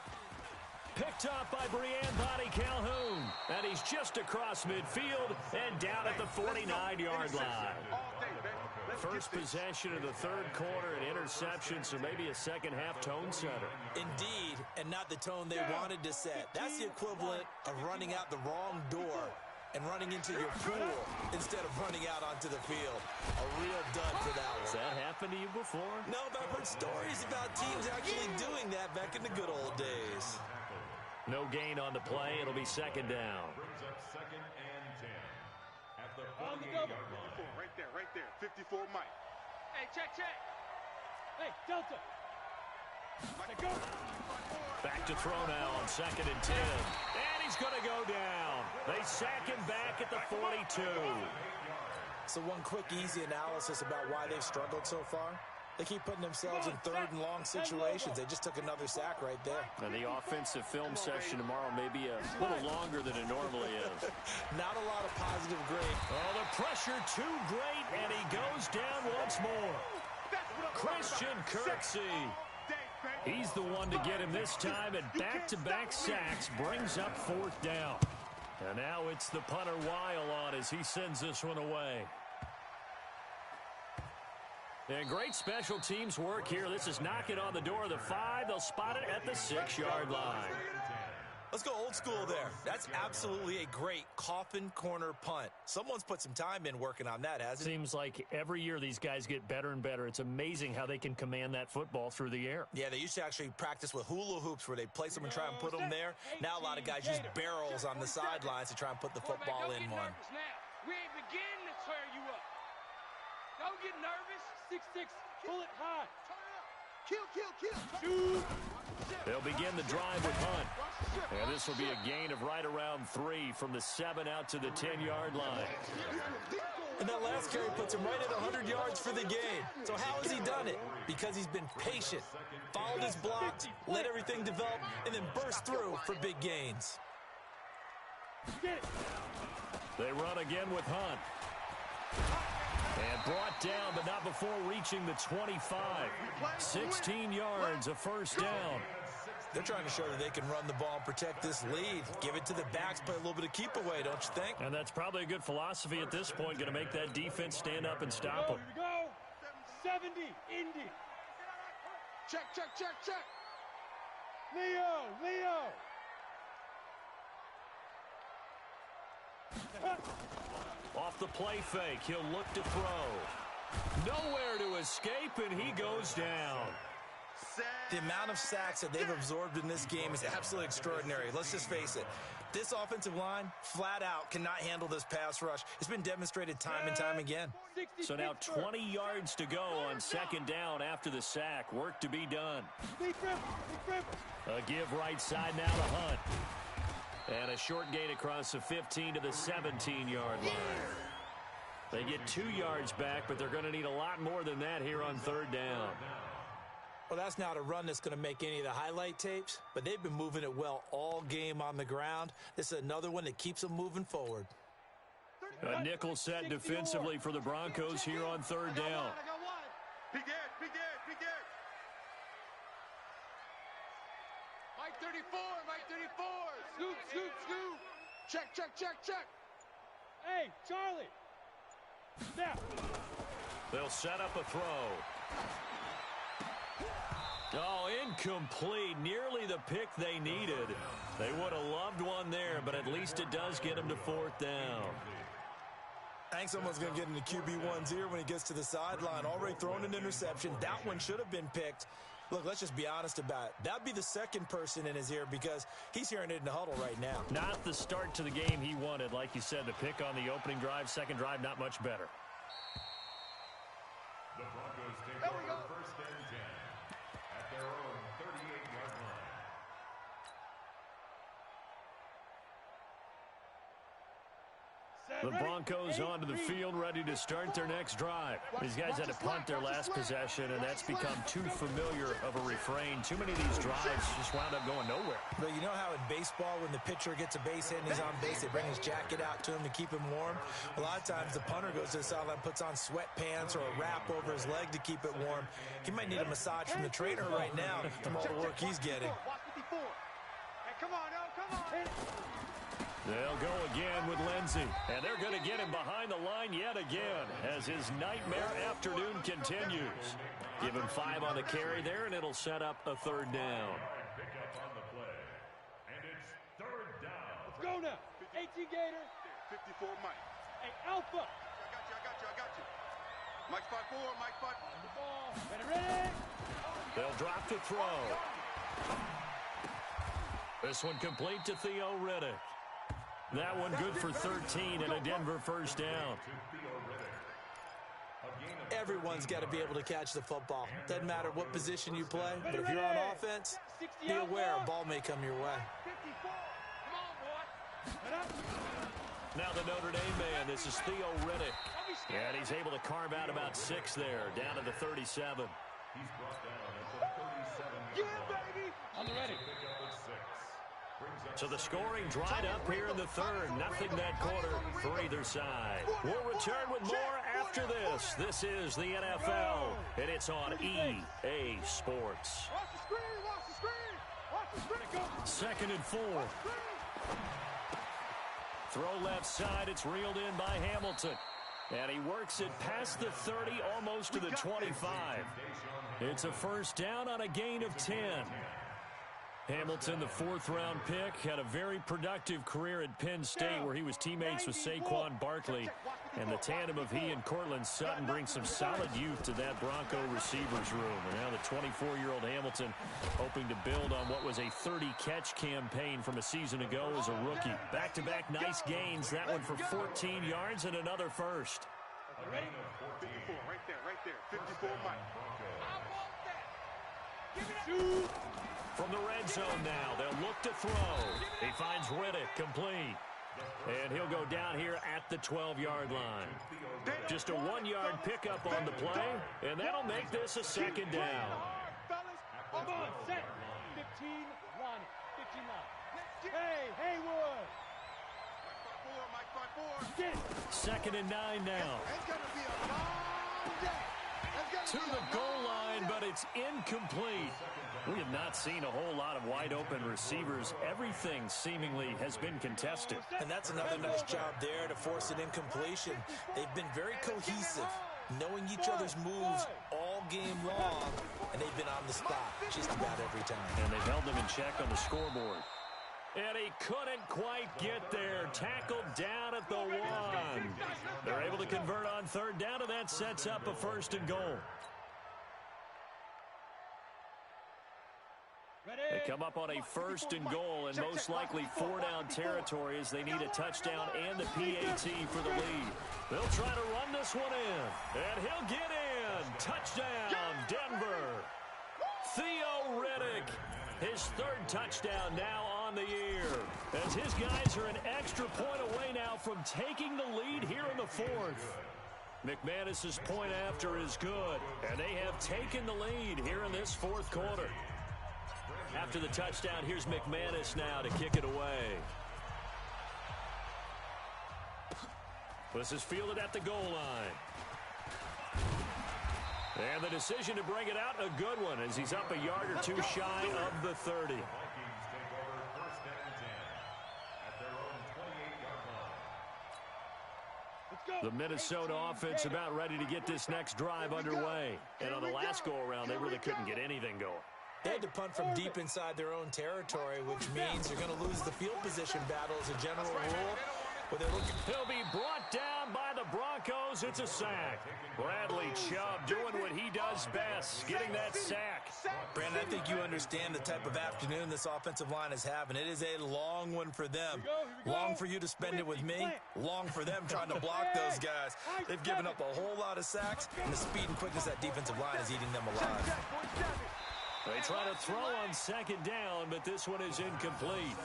[SPEAKER 2] Picked up by Breanne Bonnie Calhoun. And he's just across midfield and down at the 49-yard line. First possession of the third quarter, an interception, so maybe a second-half tone setter.
[SPEAKER 4] Indeed, and not the tone they wanted to set. That's the equivalent of running out the wrong door and running into your pool instead of running out onto the field. A real dud for that one.
[SPEAKER 2] Has that happened to you before?
[SPEAKER 4] No, but I've heard stories about teams actually doing that back in the good old days.
[SPEAKER 2] No gain on the play. It'll be second down.
[SPEAKER 6] Brings up 2nd and 10 at the
[SPEAKER 3] On the double.
[SPEAKER 6] 48-yard line.
[SPEAKER 7] Right there. 54 Mike.
[SPEAKER 3] Hey, check. Hey, Delta. Let's go.
[SPEAKER 2] Back to throw now on 2nd and 10. And he's going to go down. They sack him back at the 42.
[SPEAKER 4] So one quick, easy analysis about why they've struggled so far. They keep putting themselves in third and long situations. They just took another sack right there.
[SPEAKER 2] And the offensive film session tomorrow may be a little longer than it normally is.
[SPEAKER 4] Not a lot of positive grade.
[SPEAKER 2] Oh, the pressure too great, and he goes down once more. Christian Kirksey. He's the one to get him this time, and back-to-back sacks brings up 4th down. And now it's the punter Weil on as he sends this one away. And great special teams work here. This is knocking on the door of the 5. They'll spot it at the 6-yard line.
[SPEAKER 4] Let's go old school there. That's absolutely a great coffin corner punt. Someone's put some time in working on that, hasn't it?
[SPEAKER 2] Seems like every year these guys get better and better. It's amazing how they can command that football through the air.
[SPEAKER 4] Yeah, they used to actually practice with hula hoops where they place them and try and put them there. Now a lot of guys use barrels on the sidelines to try and put the football in one.
[SPEAKER 3] We ain't beginning to tear you up. Don't get nervous. 6'6", pull it high.
[SPEAKER 5] Kill.
[SPEAKER 2] They'll begin the drive with Hunt. And this will be a gain of right around 3 from the 7 out to the 10-yard line.
[SPEAKER 4] And that last carry puts him right at 100 yards for the game. So how has he done it? Because he's been patient, followed his blocks, let everything develop, and then burst through for big gains.
[SPEAKER 2] They run again with Hunt. And brought down, but not before reaching the 25. 16 yards, a first down.
[SPEAKER 4] They're trying to show that they can run the ball and protect this lead. Give it to the backs, play a little bit of keep away, don't you think?
[SPEAKER 2] And that's probably a good philosophy at this point, going to make that defense stand up and stop them.
[SPEAKER 3] Here we go. 70, Indy.
[SPEAKER 5] Check, check, check, check.
[SPEAKER 3] Leo.
[SPEAKER 2] Off the play fake, he'll look to throw. Nowhere to escape, and he goes down.
[SPEAKER 4] The amount of sacks that they've absorbed in this game is absolutely extraordinary. Let's just face it. This offensive line, flat out, cannot handle this pass rush. It's been demonstrated time and time again.
[SPEAKER 2] So now 20 yards to go on second down after the sack. Work to be done. A give right side now to Hunt. And a short gain across the 15 to the 17-yard line. They get 2 yards back, but they're going to need a lot more than that here on third down.
[SPEAKER 4] Well, that's not a run that's going to make any of the highlight tapes, but they've been moving it well all game on the ground. This is another one that keeps them moving forward.
[SPEAKER 2] A nickel set defensively for the Broncos here on third down.
[SPEAKER 5] I got one. Big Ed. Mike 34. Scoop. Check.
[SPEAKER 3] Hey, Charlie. Snap.
[SPEAKER 2] They'll set up a throw. Oh, incomplete. Nearly the pick they needed. They would have loved one there, but at least it does get them to fourth down.
[SPEAKER 4] I think someone's going to get into QB1's ear when he gets to the sideline. Already thrown an interception. That one should have been picked. Look, let's just be honest about it. That'd be the second person in his ear because he's hearing it in the huddle right now.
[SPEAKER 2] Not the start to the game he wanted. Like you said, the pick on the opening drive, second drive, not much better.
[SPEAKER 6] The Broncos take over first and 10 at their own 38-yard line.
[SPEAKER 2] The Broncos onto the field, ready to start their next drive. These guys had to punt their last possession, and that's become too familiar of a refrain. Too many of these drives just wound up going nowhere.
[SPEAKER 4] But you know how in baseball, when the pitcher gets a base hit and he's on base, they bring his jacket out to him to keep him warm? A lot of times the punter goes to the sideline, puts on sweatpants or a wrap over his leg to keep it warm. He might need a massage from the trainer right now from all the work he's getting.
[SPEAKER 5] Watch 54. Hey, come on.
[SPEAKER 2] They'll go again with Lindsey, and they're going to get him behind the line yet again as his nightmare afternoon continues. Give him 5 on the carry there, and it'll set up a third down.
[SPEAKER 6] Pick up on the play, and it's third down.
[SPEAKER 3] Let's go now. 18 Gator.
[SPEAKER 5] 54 Mike.
[SPEAKER 3] Hey, Alpha.
[SPEAKER 5] I got you. Mike 5-4.
[SPEAKER 3] The ball. Ready.
[SPEAKER 2] They'll drop the throw. This one complete to Theo Riddick. That one good for 13 and a Denver first down.
[SPEAKER 4] Everyone's got to be able to catch the football. Doesn't matter what position you play, but if you're on offense, be aware a ball may come your way.
[SPEAKER 3] 54. Come on, boy.
[SPEAKER 2] Now the Notre Dame man, this is Theo Riddick. And he's able to carve out about 6 there, down to the 37.
[SPEAKER 6] He's brought down at the 37.
[SPEAKER 3] Yeah, baby. On the ready.
[SPEAKER 2] So the scoring dried up here in the third. Nothing that quarter for either side. We'll return with more after this. This is the NFL, and it's on EA Sports.
[SPEAKER 3] Watch the screen.
[SPEAKER 2] 2nd and 4. Throw left side. It's reeled in by Hamilton. And he works it past the 30, almost to the 25. It's a first down on a gain of 10. Hamilton, the 4th-round pick, had a very productive career at Penn State where he was teammates with Saquon Barkley. And the tandem of he and Cortland Sutton brings some solid youth to that Bronco receivers room. And now the 24-year-old Hamilton hoping to build on what was a 30-catch campaign from a season ago as a rookie. Back-to-back nice gains, that one for 14 yards and another first.
[SPEAKER 5] Ready? 54, right there. 54 Mike. I want that. Give me that.
[SPEAKER 2] From the red zone now, they'll look to throw. He finds Riddick complete. And he'll go down here at the 12-yard line. Just a 1-yard pickup on the play, and that'll make this a second down.
[SPEAKER 3] Come on, set. 15 line. 15 line. Hey, Haywood.
[SPEAKER 5] Mike 5-4.
[SPEAKER 3] Get it.
[SPEAKER 2] 2nd and 9 now.
[SPEAKER 5] It's going to be a long day.
[SPEAKER 2] To the goal line, but it's incomplete. We have not seen a whole lot of wide-open receivers. Everything seemingly has been contested.
[SPEAKER 4] And that's another nice job there to force an incompletion. They've been very cohesive, knowing each other's moves all game long, and they've been on the spot just about every time.
[SPEAKER 2] And they've held them in check on the scoreboard. And he couldn't quite get there. Tackled down at the 1. They're able to convert on 3rd down, and that sets up a 1st and goal. They come up on a 1st and goal, and most likely 4-down territory as they need a touchdown and the PAT for the lead. They'll try to run this one in, and he'll get in. Touchdown, Denver. Theo Riddick, his 3rd touchdown now on the year, as his guys are an extra point away now from taking the lead here in the 4th. McManus's point after is good, and they have taken the lead here in this 4th quarter. After the touchdown, here's McManus now to kick it away. This is fielded at the goal line. And the decision to bring it out, a good one, as he's up a yard or 2 shy of the 30. The Minnesota offense about ready to get this next drive underway. And on the last go-around, they really couldn't get anything going.
[SPEAKER 4] They had to punt from deep inside their own territory, which means they're going to lose the field position battle as a general rule.
[SPEAKER 2] He'll be brought down by the Broncos. It's a sack. Bradley Chubb doing what he does best, getting that sack.
[SPEAKER 4] Brandon, I think you understand the type of afternoon this offensive line is having. It is a long one for them. Long for you to spend it with me. Long for them trying to block those guys. They've given up a whole lot of sacks, and the speed and quickness of that defensive line is eating them alive.
[SPEAKER 2] They try to throw on 2nd down, but this one is incomplete.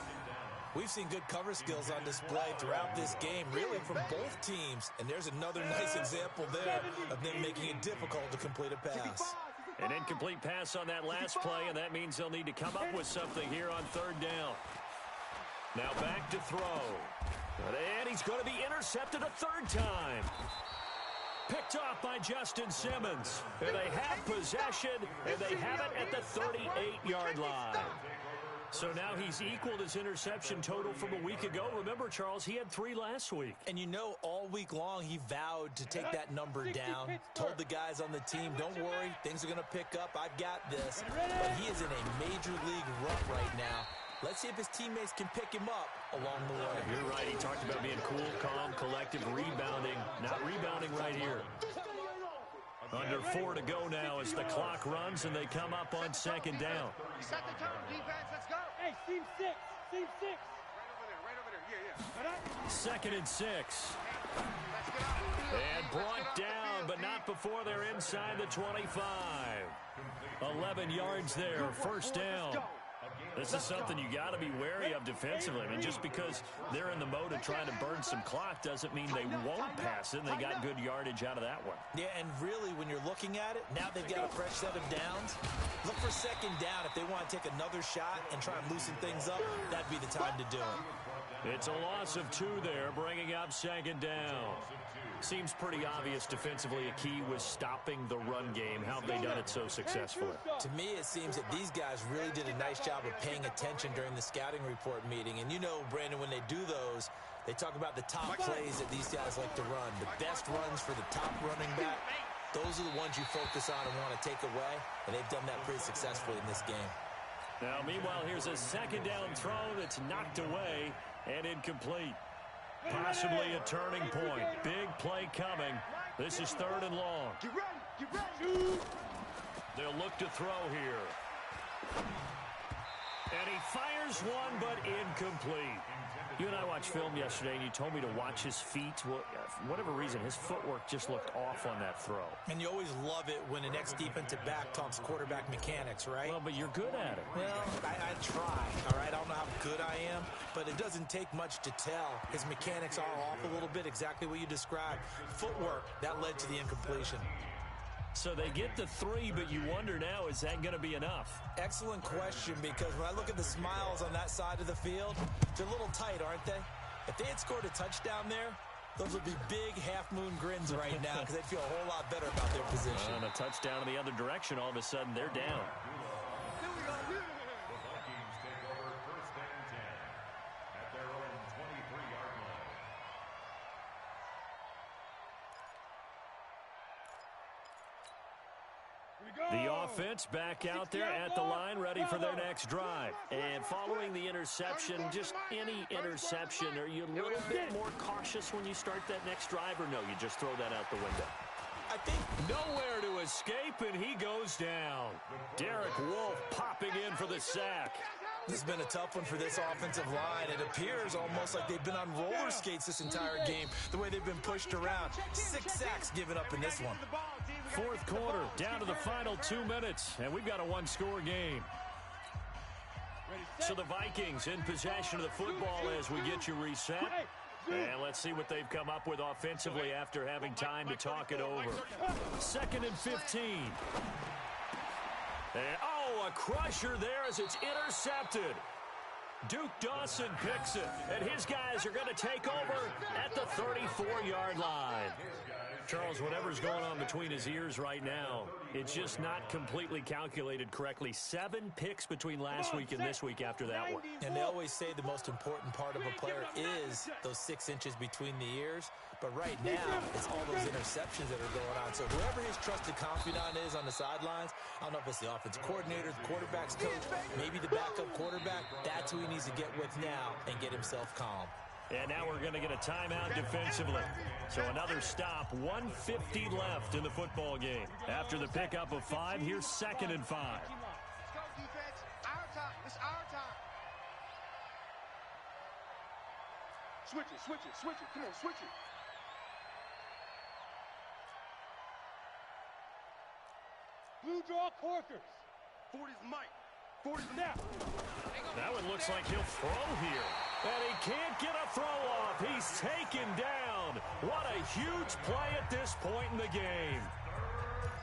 [SPEAKER 4] We've seen good cover skills on display throughout this game, really from both teams. And there's another nice example there of them making it difficult to complete a pass.
[SPEAKER 2] An incomplete pass on that last play, and that means they'll need to come up with something here on 3rd down. Now back to throw. And he's going to be intercepted a 3rd time. Picked off by Justin Simmons. And they have possession, and they have it at the 38-yard line. So now he's equaled his interception total from a week ago. Remember, Charles, he had 3 last week.
[SPEAKER 4] And you know, all week long he vowed to take that number down. Told the guys on the team, don't worry, things are going to pick up. I've got this. But he is in a major league rut right now. Let's see if his teammates can pick him up along the way.
[SPEAKER 2] You're right. He talked about being cool, calm, collective, rebounding. Not rebounding right here. Under 4 to go now as the clock runs and they come up on 2nd down.
[SPEAKER 5] Set the tone, defense. Let's go.
[SPEAKER 3] Hey, team 6. Team 6.
[SPEAKER 5] Right over there. Yeah.
[SPEAKER 2] 2nd and 6. And brought down, but not before they're inside the 25. 11 yards there, 1st down. This is something you got to be wary of defensively. I mean, just because they're in the mode of trying to burn some clock doesn't mean they won't pass it, and they got good yardage out of that one.
[SPEAKER 4] Yeah, and really, when you're looking at it, now they've got a fresh set of downs. Look for 2nd down. If they want to take another shot and try and loosen things up, that'd be the time to do it.
[SPEAKER 2] It's a loss of 2 there, bringing up 2nd down. Seems pretty obvious defensively a key was stopping the run game. How have they done it so successfully?
[SPEAKER 4] To me, it seems that these guys really did a nice job of paying attention during the scouting report meeting. And you know, Brandon, when they do those, they talk about the top plays that these guys like to run. The best runs for the top running back. Those are the ones you focus on and want to take away. And they've done that pretty successfully in this game.
[SPEAKER 2] Now, meanwhile, here's a 2nd down throw that's knocked away and incomplete. Possibly a turning point. Big play coming. This is 3rd and long.
[SPEAKER 5] Get ready.
[SPEAKER 2] They'll look to throw here. And he fires one, but incomplete. You and I watched film yesterday, and you told me to watch his feet. Well, for whatever reason, his footwork just looked off on that throw.
[SPEAKER 4] And you always love it when an ex-defensive back talks quarterback mechanics, right?
[SPEAKER 2] Well, but you're good at it.
[SPEAKER 4] Well, I try, all right? I don't know how good I am, but it doesn't take much to tell. His mechanics are off a little bit, exactly what you described. Footwork, that led to the incompletion.
[SPEAKER 2] So they get the 3, but you wonder now, is that going to be enough?
[SPEAKER 4] Excellent question, because when I look at the smiles on that side of the field, they're a little tight, aren't they? If they had scored a touchdown there, those would be big half-moon grins right now because they'd feel a whole lot better about their position.
[SPEAKER 2] And a touchdown in the other direction, all of a sudden, they're down. The offense back out there at the line, ready for their next drive. And following the interception, just any interception, are you a little bit more cautious when you start that next drive, or no, you just throw that out the window?
[SPEAKER 4] I think
[SPEAKER 2] nowhere to escape, and he goes down. Derek Wolfe popping in for the sack.
[SPEAKER 4] This has been a tough one for this offensive line. It appears almost like they've been on roller skates this entire game, the way they've been pushed around. 6 sacks given up in this one.
[SPEAKER 2] Fourth quarter, down to the final 2 minutes, and we've got a one-score game. So the Vikings in possession of the football as we get you reset. And let's see what they've come up with offensively after having time to talk it over. 2nd and 15. And, a crusher there as it's intercepted. Duke Dawson picks it, and his guys are going to take over at the 34-yard line. Charles, whatever's going on between his ears right now, it's just not completely calculated correctly. 7 picks between last week and this week after that one.
[SPEAKER 4] And they always say the most important part of a player is those 6 inches between the ears. But right now, it's all those interceptions that are going on. So whoever his trusted confidant is on the sidelines, I don't know if it's the offensive coordinator, the quarterback's coach, maybe the backup quarterback, that's who he needs to get with now and get himself calm.
[SPEAKER 2] And now we're going to get a timeout defensively. So another stop, 1:50 left in the football game. After the pickup of 5, here's 2nd and 5.
[SPEAKER 5] Let's go, defense. Our time. It's our time. Switch it, switch it, switch it. Come on, switch it.
[SPEAKER 3] Blue draw corkers.
[SPEAKER 5] 40's Mike. 40's now.
[SPEAKER 2] That one looks like he'll throw here. And he can't get a throw off. He's taken down. What a huge play at this point in the game.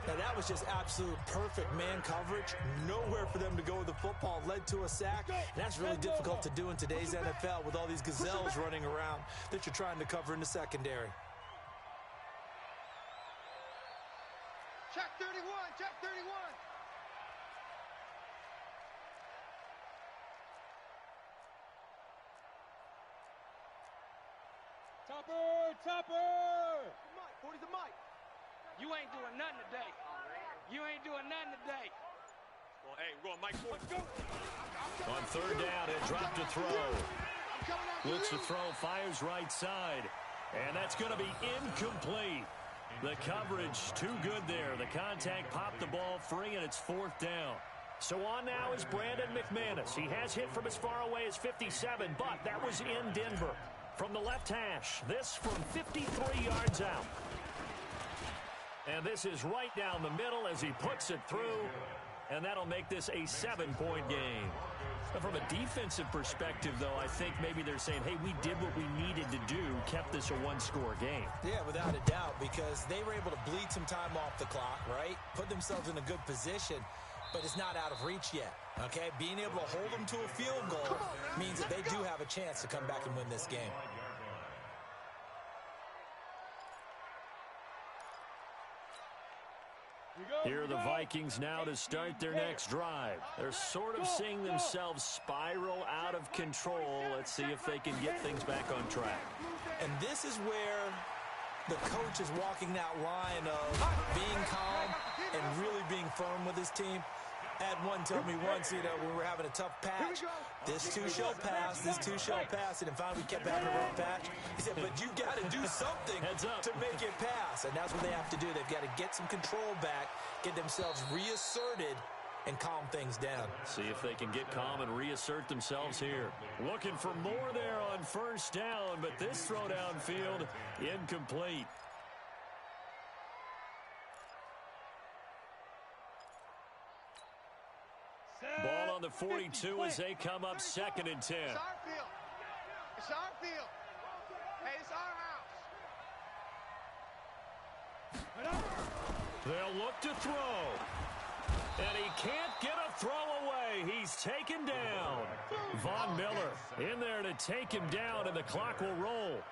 [SPEAKER 4] Now, that was just absolute perfect man coverage. Nowhere for them to go with the football. Led to a sack. And that's really difficult to do in today's NFL with all these gazelles running around that you're trying to cover in the secondary.
[SPEAKER 5] Check 31. Check 31.
[SPEAKER 3] Topper!
[SPEAKER 5] Mike, 40's the Mike.
[SPEAKER 8] You ain't doing nothing today. You ain't doing nothing today.
[SPEAKER 7] Well, hey, we're going Mike 40.
[SPEAKER 2] On 3rd down, it dropped to throw. Looks to throw, fires right side. And that's going to be incomplete. The coverage too good there. The contact popped the ball free, and it's 4th down. So on now is Brandon McManus. He has hit from as far away as 57, but that was in Denver. From the left hash, this from 53 yards out. And this is right down the middle as he puts it through, and that'll make this a 7-point game. But from a defensive perspective, though, I think maybe they're saying, hey, we did what we needed to do, kept this a one-score game.
[SPEAKER 4] Yeah, without a doubt, because they were able to bleed some time off the clock, right? Put themselves in a good position, but it's not out of reach yet, okay? Being able to hold them to a field goal means that they do have a chance to come back and win this game.
[SPEAKER 2] Here are the Vikings now to start their next drive. They're sort of seeing themselves spiral out of control. Let's see if they can get things back on track.
[SPEAKER 4] And this is where the coach is walking that line of being calm and really being firm with his team. I had one tell me once, when we were having a tough patch, this too shall pass, this too shall pass. And finally we kept having a rough patch. He said, but you got to do something to make it pass. And that's what they have to do. They've got to get some control back, get themselves reasserted, and calm things down.
[SPEAKER 2] See if they can get calm and reassert themselves here. Looking for more there on 1st down, but this throw downfield incomplete. Ball on the 42 as they come up 2nd and 10.
[SPEAKER 5] It's our field. It's our field. Hey, it's our house.
[SPEAKER 2] They'll look to throw. And he can't get a throw away. He's taken down. Von Miller in there to take him down, and the clock will roll.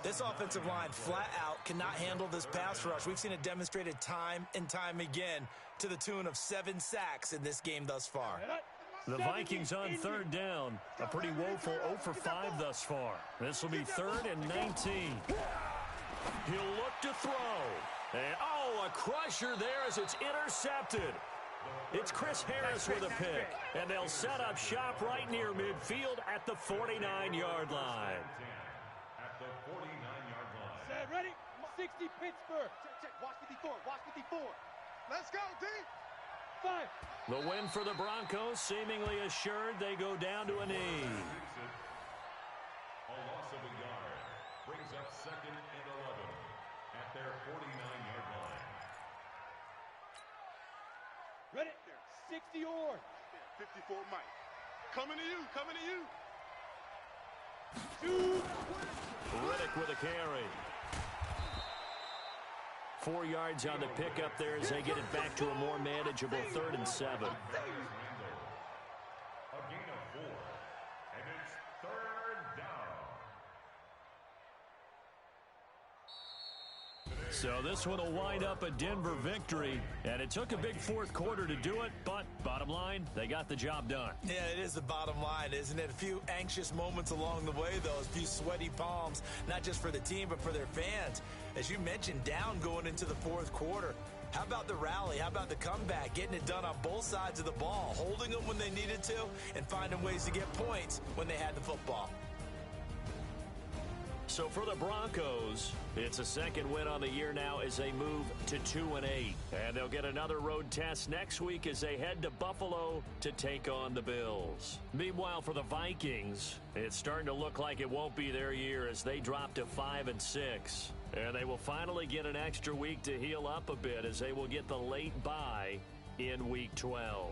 [SPEAKER 4] This offensive line flat out cannot handle this pass rush. We've seen it demonstrated time and time again to the tune of 7 sacks in this game thus far.
[SPEAKER 2] The Vikings on 3rd down. A pretty woeful 0 for 5 thus far. This will be 3rd and 19. He'll look to throw. And, a crusher there as it's intercepted. It's Chris Harris with a pick, and they'll set up shop right near midfield at the 49-yard line.
[SPEAKER 6] At the 49-yard line.
[SPEAKER 3] Set, ready? 60 Pittsburgh.
[SPEAKER 5] Check. Watch 54. Watch 54. Let's go, D.
[SPEAKER 3] 5.
[SPEAKER 2] The win for the Broncos seemingly assured. They go down to a knee.
[SPEAKER 6] A loss of a yard brings up 2nd and 11 at their 49-yard line.
[SPEAKER 3] Ready? 60 or.
[SPEAKER 7] 54 Mike. Coming to you. Coming to you.
[SPEAKER 3] 2.
[SPEAKER 2] Riddick with a carry. 4 yards on the pickup there as they get it back to a more manageable 3rd and 7.
[SPEAKER 6] A gain of 4. And it's 3rd down.
[SPEAKER 2] So this one will wind up a Denver victory, and it took a big 4th quarter to do it, but bottom line, they got the job done.
[SPEAKER 4] Yeah, it is the bottom line, isn't it? A few anxious moments along the way, though, a few sweaty palms, not just for the team, but for their fans. As you mentioned, down going into the 4th quarter. How about the rally? How about the comeback? Getting it done on both sides of the ball, holding them when they needed to, and finding ways to get points when they had the football.
[SPEAKER 2] So for the Broncos, it's a 2nd win on the year now as they move to 2-8. And they'll get another road test next week as they head to Buffalo to take on the Bills. Meanwhile, for the Vikings, it's starting to look like it won't be their year as they drop to 5-6. And they will finally get an extra week to heal up a bit as they will get the late bye in Week 12.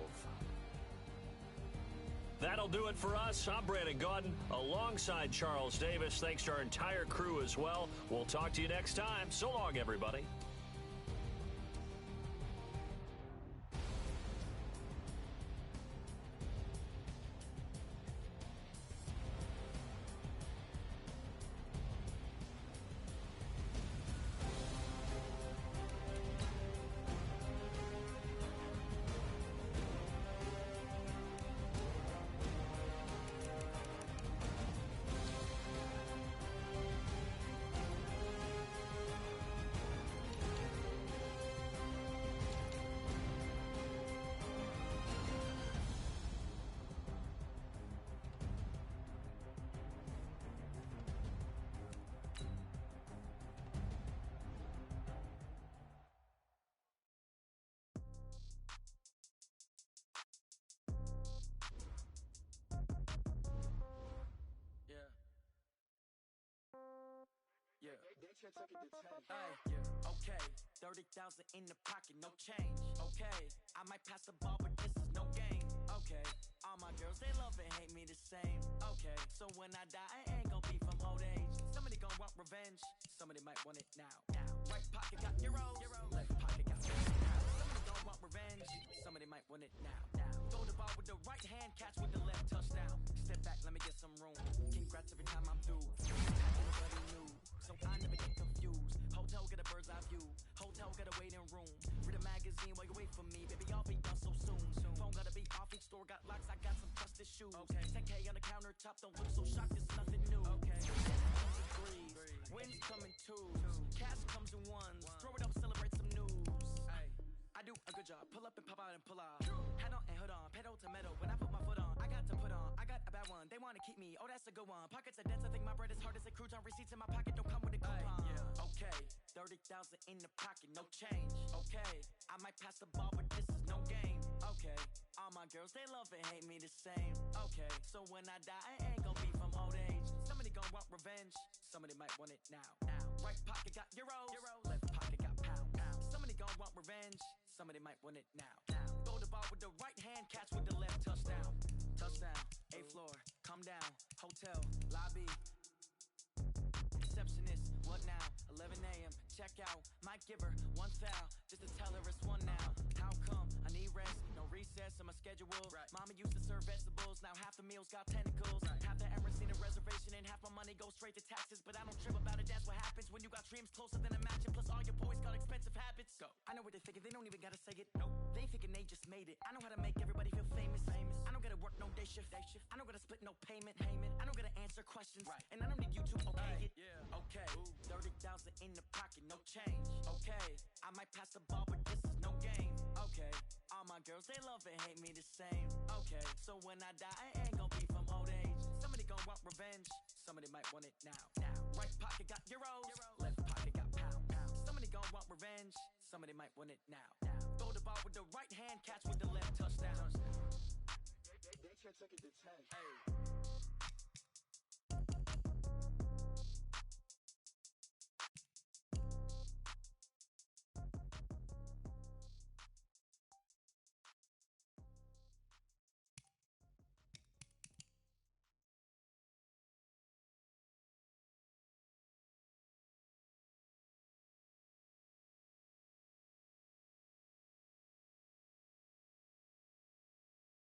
[SPEAKER 2] That'll do it for us. I'm Brandon Gaudin alongside Charles Davis. Thanks to our entire crew as well. We'll talk to you next time. So long, everybody.
[SPEAKER 1] Okay, 30,000 in the pocket, no change. Okay, I might pass the ball, but this is no game. Okay, all my girls, they love and hate me the same. Okay, so when I die, I ain't gonna be from old age. Somebody gonna want revenge, somebody might want it now. Right pocket got euros, left pocket got somebody gonna want revenge, somebody might want it now. Throw the ball with the right hand, catch with the left touchdown. Step back, let me get some room. Congrats every time I'm through. Everybody knew, so I never get confused. Hotel get a bird's eye view. Hotel get a waiting room. Read a magazine while you wait for me. Baby, I'll be done so soon. Phone gotta be off, each store got locks. I got some trusted shoes. Okay. 10K on the countertop, don't look so shocked. It's nothing new. Okay. Comes in threes. Wins come in twos. Cash comes in ones. Throw it up, celebrate some news. Ay. I do a good job. Pull up and pop out and pull off. Head on and hood on. Pedal to metal. When I put my foot on, I got to put on. I got a bad one. They want to keep me. Oh, that's a good one. Pockets are dense. I think my bread is hard as a crouton. Receipts in my pocket don't come with a coupon. Okay. 30,000 in the pocket, no change. Okay, I might pass the ball, but this is no game. Okay, all my girls, they love and hate me the same. Okay, so when I die, I ain't gonna be from old age. Somebody gonna want revenge, somebody might want it now. Right pocket got euros, left pocket got pounds. Somebody gonna want revenge, somebody might want it now. Throw the ball with the right hand, catch with the left touchdown. Touchdown, 8th floor, come down, hotel, lobby. Receptionist, what now? 11 a.m. Check out. Might give her one foul just to tell her it's one now. How come? I need rest, no recess in my schedule. Right. Mama used to serve vegetables, now half the meals got tentacles. Right. Half the Emirates need a reservation and half my money goes straight to taxes, but I don't trip about it. That's That's what happens when you got dreams closer than a match, and plus all your boys got expensive habits. Go. I know what they thinking, they don't even gotta say it. No, they thinking they just made it. I know how to make everybody feel famous. I don't gotta work no day shift. I don't gotta split no payment. I don't gotta answer questions. Right. And I don't need you to okay it. Yeah. Okay. 30,000 in the pocket, no change. Okay. I might pass the ball, but this is no game. Okay. All my girls, they love and hate me the same. Okay. So when I die, I ain't gon' be from old age. Somebody gon' want revenge. Somebody might want it now. Right pocket got euros. Left pocket got pounds. Somebody gon' want revenge. Somebody might want it now. Throw the ball with the right hand, catch with the left touchdown.
[SPEAKER 3] They can't take it to 10.
[SPEAKER 1] Hey.